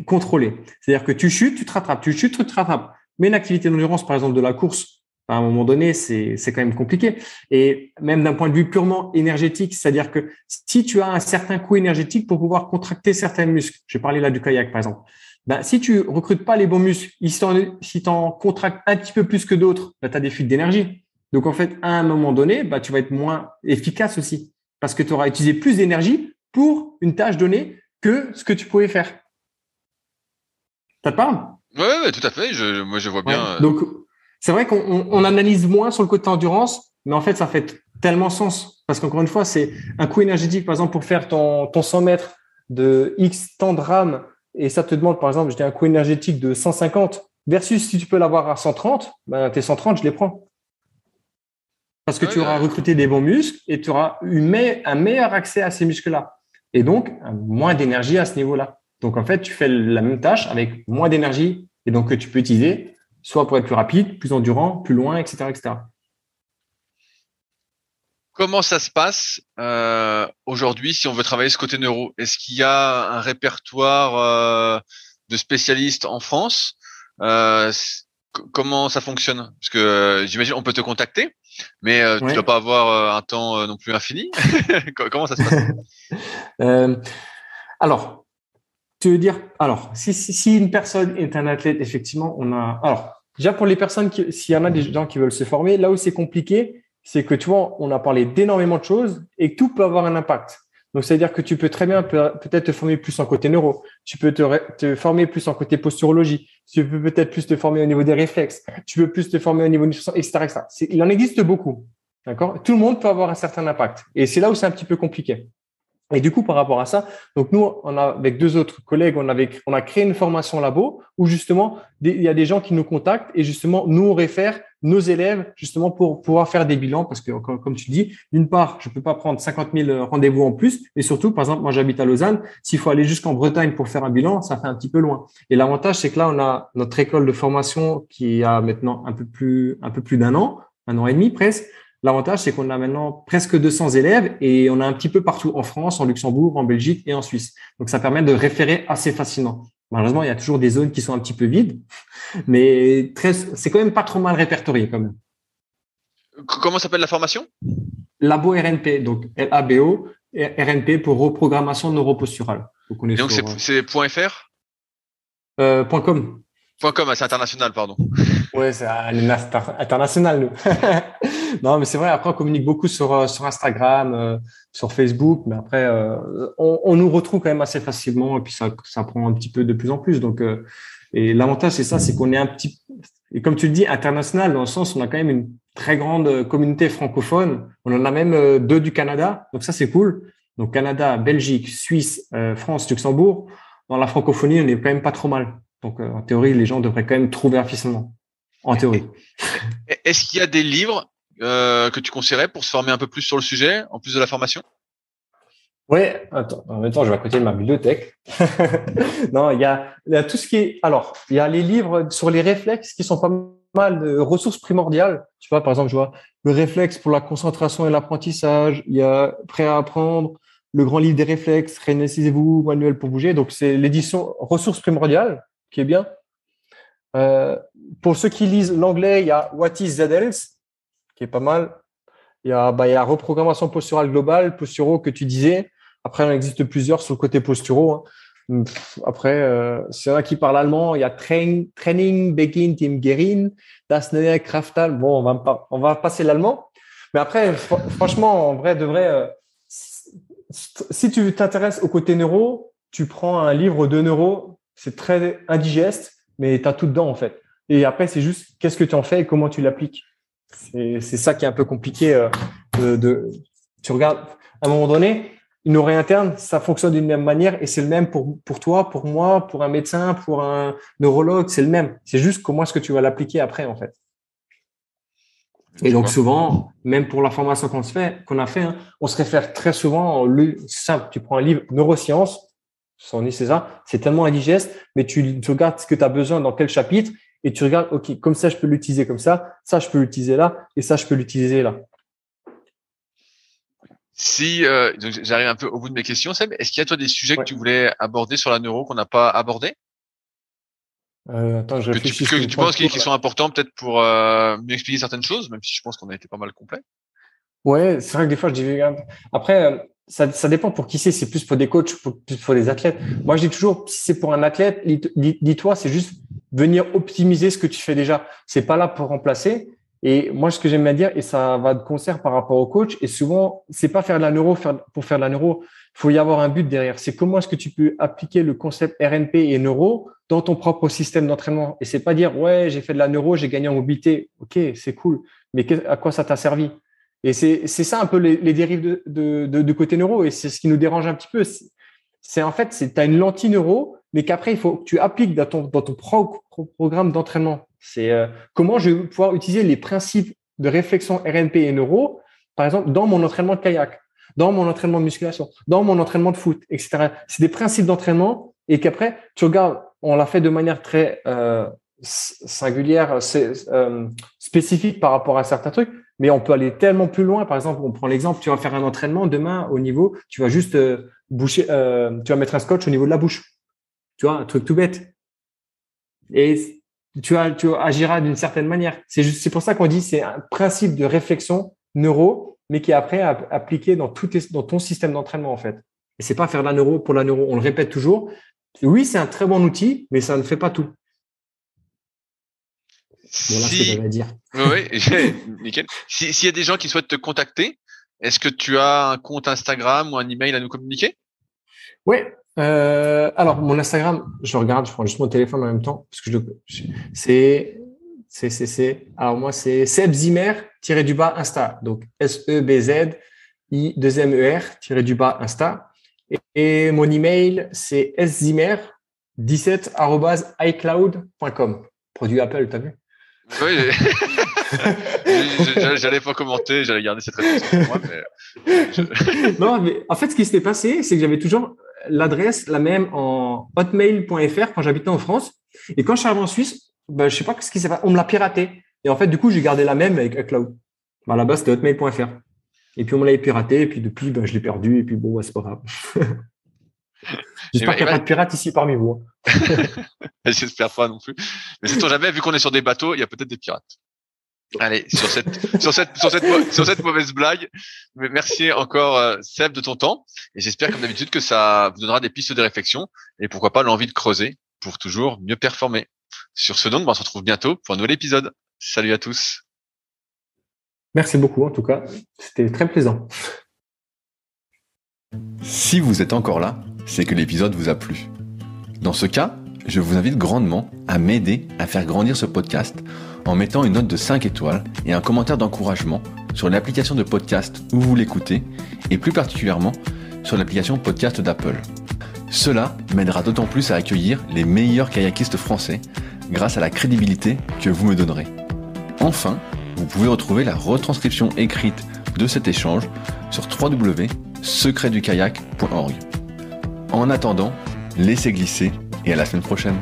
contrôlées. C'est-à-dire que tu chutes, tu te rattrapes, tu chutes, tu te rattrapes. Mais une activité d'endurance, par exemple de la course, à un moment donné, c'est quand même compliqué. Et même d'un point de vue purement énergétique, c'est-à-dire que si tu as un certain coût énergétique pour pouvoir contracter certains muscles, je vais parler là du kayak par exemple, ben, si tu recrutes pas les bons muscles, si tu en contractes un petit peu plus que d'autres, ben, tu as des fuites d'énergie. Donc en fait, à un moment donné, ben, tu vas être moins efficace aussi parce que tu auras utilisé plus d'énergie pour une tâche donnée que ce que tu pouvais faire. Ça te parle? Ouais, tout à fait. Moi, je vois bien. Ouais. Donc, c'est vrai qu'on analyse moins sur le côté endurance, mais en fait, ça fait tellement sens. Parce qu'encore une fois, c'est un coût énergétique, par exemple, pour faire ton 100 mètres de X temps de RAM, et ça te demande, par exemple, je dis un coût énergétique de 150, versus si tu peux l'avoir à 130, ben, tes 130, je les prends. Parce que tu auras recruté des bons muscles et tu auras eu un meilleur accès à ces muscles-là. Et donc, moins d'énergie à ce niveau-là. Donc, en fait, tu fais la même tâche avec moins d'énergie et donc que tu peux utiliser soit pour être plus rapide, plus endurant, plus loin, etc., etc. Comment ça se passe aujourd'hui si on veut travailler ce côté neuro? Est-ce qu'il y a un répertoire de spécialistes en France? Comment ça fonctionne? Parce que j'imagine on peut te contacter, mais tu dois pas avoir un temps non plus infini. Comment ça se passe? Alors, tu veux dire, si une personne est un athlète, effectivement, on a. Alors, déjà pour les personnes s'il y en a des gens qui veulent se former, là où c'est compliqué, c'est que tu vois, on a parlé d'énormément de choses et que tout peut avoir un impact. Donc, c'est-à-dire que tu peux très bien peut-être te former plus en côté neuro. Tu peux te former plus en côté posturologie. Tu peux peut-être plus te former au niveau des réflexes. Tu peux plus te former au niveau du nutrition, etc., etc. Il en existe beaucoup. D'accord? Tout le monde peut avoir un certain impact. Et c'est là où c'est un petit peu compliqué. Et du coup, par rapport à ça, donc nous, avec deux autres collègues, on a créé une formation labo où justement, il y a des gens qui nous contactent et justement, nous, on réfère nos élèves justement pour pouvoir faire des bilans parce que, comme tu dis, d'une part, je peux pas prendre 50 000 rendez-vous en plus et surtout, par exemple, moi, j'habite à Lausanne. S'il faut aller jusqu'en Bretagne pour faire un bilan, ça fait un petit peu loin. Et l'avantage, c'est que là, on a notre école de formation qui a maintenant un peu plus d'un an, 1 an et demi presque. L'avantage, c'est qu'on a maintenant presque 200 élèves et on a un petit peu partout en France, en Luxembourg, en Belgique et en Suisse. Donc, ça permet de référer assez facilement. Malheureusement, il y a toujours des zones qui sont un petit peu vides, mais c'est quand même pas trop mal répertorié quand même. Comment s'appelle la formation? Labo RNP, donc LABO, RNP pour reprogrammation neuroposturale. Donc, c'est .fr? .com. .com, c'est international, pardon. Ouais, c'est international, nous. Non, mais c'est vrai, après, on communique beaucoup sur Instagram, sur Facebook, mais après, on nous retrouve quand même assez facilement et puis ça prend un petit peu de plus en plus. Donc, et l'avantage, c'est ça, c'est qu'on est et comme tu le dis, international, dans le sens où on a quand même une très grande communauté francophone. On en a même 2 du Canada. Donc, ça, c'est cool. Donc, Canada, Belgique, Suisse, France, Luxembourg. Dans la francophonie, on est quand même pas trop mal. Donc, en théorie, les gens devraient quand même trouver facilement. En théorie. Est-ce qu'il y a des livres que tu conseillerais pour se former un peu plus sur le sujet, en plus de la formation? Oui, attends, en même temps, je vais à côté de ma bibliothèque. Non, il y a tout ce qui est. Alors, il y a les livres sur les réflexes qui sont pas mal de ressources primordiales. Tu vois, par exemple, je vois le réflexe pour la concentration et l'apprentissage. Il y a Prêt à apprendre, le grand livre des réflexes, Réinitialisez-vous, manuel pour bouger. Donc, c'est l'édition ressources primordiales qui est bien. Pour ceux qui lisent l'anglais, il y a What is ZLs qui est pas mal. Il y a reprogrammation posturale globale, posturo que tu disais. Après, il en existe plusieurs sur le côté posturo. Hein. Après, c'est là qui parle allemand. Il y a Training beginnt im Gehirn, das neue Kraftal. Bon, on va passer l'allemand. Mais après, franchement, en vrai, de vrai, si tu t'intéresses au côté neuro, tu prends un livre de neuro. C'est très indigeste, mais tu as tout dedans, en fait. Et après, c'est juste qu'est-ce que tu en fais et comment tu l'appliques. C'est ça qui est un peu compliqué. Tu regardes, à un moment donné, une oreille interne, ça fonctionne d'une même manière et c'est le même pour toi, pour moi, pour un médecin, pour un neurologue, c'est le même. C'est juste comment est-ce que tu vas l'appliquer après, en fait. Et donc souvent, même pour la formation qu'on a fait, hein, on se réfère très souvent simple. Tu prends un livre neurosciences, c'est ça, c'est tellement indigeste, mais tu regardes ce que tu as besoin dans quel chapitre et tu regardes, OK, comme ça, je peux l'utiliser comme ça je peux l'utiliser là et ça, je peux l'utiliser là. Si donc j'arrive un peu au bout de mes questions, Seb, est-ce qu'il y a toi des sujets que tu voulais aborder sur la neuro qu'on n'a pas abordé? Attends, je réfléchis. Que tu penses qu'ils sont importants peut-être pour mieux expliquer certaines choses, même si je pense qu'on a été pas mal complet. Ouais, c'est vrai que des fois, je dis, après, ça dépend pour qui c'est. C'est plus pour des coachs, plus pour des athlètes. Moi, je dis toujours, si c'est pour un athlète, dis-toi, c'est juste venir optimiser ce que tu fais déjà. C'est pas là pour remplacer. Et moi, ce que j'aime bien dire, et ça va de concert par rapport au coach, et souvent, c'est pas faire de la neuro pour faire de la neuro. Il faut y avoir un but derrière. C'est comment est-ce que tu peux appliquer le concept RNP et neuro dans ton propre système d'entraînement. Et c'est pas dire, ouais, j'ai fait de la neuro, j'ai gagné en mobilité. OK, c'est cool. Mais à quoi ça t'a servi? Et c'est ça un peu les dérives de côté neuro. Et c'est ce qui nous dérange un petit peu. C'est en fait, tu as une lentille neuro, mais qu'après, il faut que tu appliques dans ton programme d'entraînement. C'est comment je vais pouvoir utiliser les principes de réflexion RNP et neuro, par exemple, dans mon entraînement de kayak, dans mon entraînement de musculation, dans mon entraînement de foot, etc. C'est des principes d'entraînement et qu'après, tu regardes, on l'a fait de manière très singulière, spécifique par rapport à certains trucs, mais on peut aller tellement plus loin. Par exemple, on prend l'exemple, tu vas faire un entraînement demain au niveau, tu vas juste tu vas mettre un scotch au niveau de la bouche. Tu vois, un truc tout bête. Et tu agiras d'une certaine manière. C'est pour ça qu'on dit c'est un principe de réflexion neuro, mais qui est après appliqué dans ton système d'entraînement en fait. Et c'est pas faire de la neuro pour la neuro. On le répète toujours. Oui, c'est un très bon outil, mais ça ne fait pas tout. Voilà ce que j'avais à dire. Oui, nickel. S'il y a des gens qui souhaitent te contacter, est-ce que tu as un compte Instagram ou un email à nous communiquer? Oui. Alors, mon Instagram, je regarde, je prends juste mon téléphone en même temps parce que alors moi, c'est Seb Zimmer _Insta. Donc, SEBZI2MER _Insta. Et mon email, c'est szimmer17@icloud.com. Produit Apple, t'as vu? Oui, j'allais pas commenter, j'allais garder cette réponse pour moi, mais Non, mais en fait, ce qui s'était passé, c'est que j'avais toujours l'adresse la même en hotmail.fr quand j'habitais en France. Et quand je suis arrivé en Suisse, je sais pas ce qui s'est passé, on me l'a piraté. Et en fait, du coup, j'ai gardé la même avec iCloud. À la base, c'était hotmail.fr. Et puis, on me l'avait piraté. Et puis, depuis, je l'ai perdu. Et puis, bon, c'est pas grave. J'espère qu'il n'y a pas de pirates ici parmi vous. J'espère pas non plus. Mais sait-on jamais, vu qu'on est sur des bateaux, il y a peut-être des pirates. Allez, sur cette mauvaise blague, merci encore Seb de ton temps. Et j'espère comme d'habitude que ça vous donnera des pistes de réflexion et pourquoi pas l'envie de creuser pour toujours mieux performer. Sur ce donc, on se retrouve bientôt pour un nouvel épisode. Salut à tous. Merci beaucoup en tout cas, c'était très plaisant. Si vous êtes encore là, c'est que l'épisode vous a plu. Dans ce cas, je vous invite grandement à m'aider à faire grandir ce podcast en mettant une note de 5 étoiles et un commentaire d'encouragement sur l'application de podcast où vous l'écoutez et plus particulièrement sur l'application podcast d'Apple. Cela m'aidera d'autant plus à accueillir les meilleurs kayakistes français grâce à la crédibilité que vous me donnerez. Enfin, vous pouvez retrouver la retranscription écrite de cet échange sur www.secretdukayak.org. En attendant, laissez glisser et à la semaine prochaine.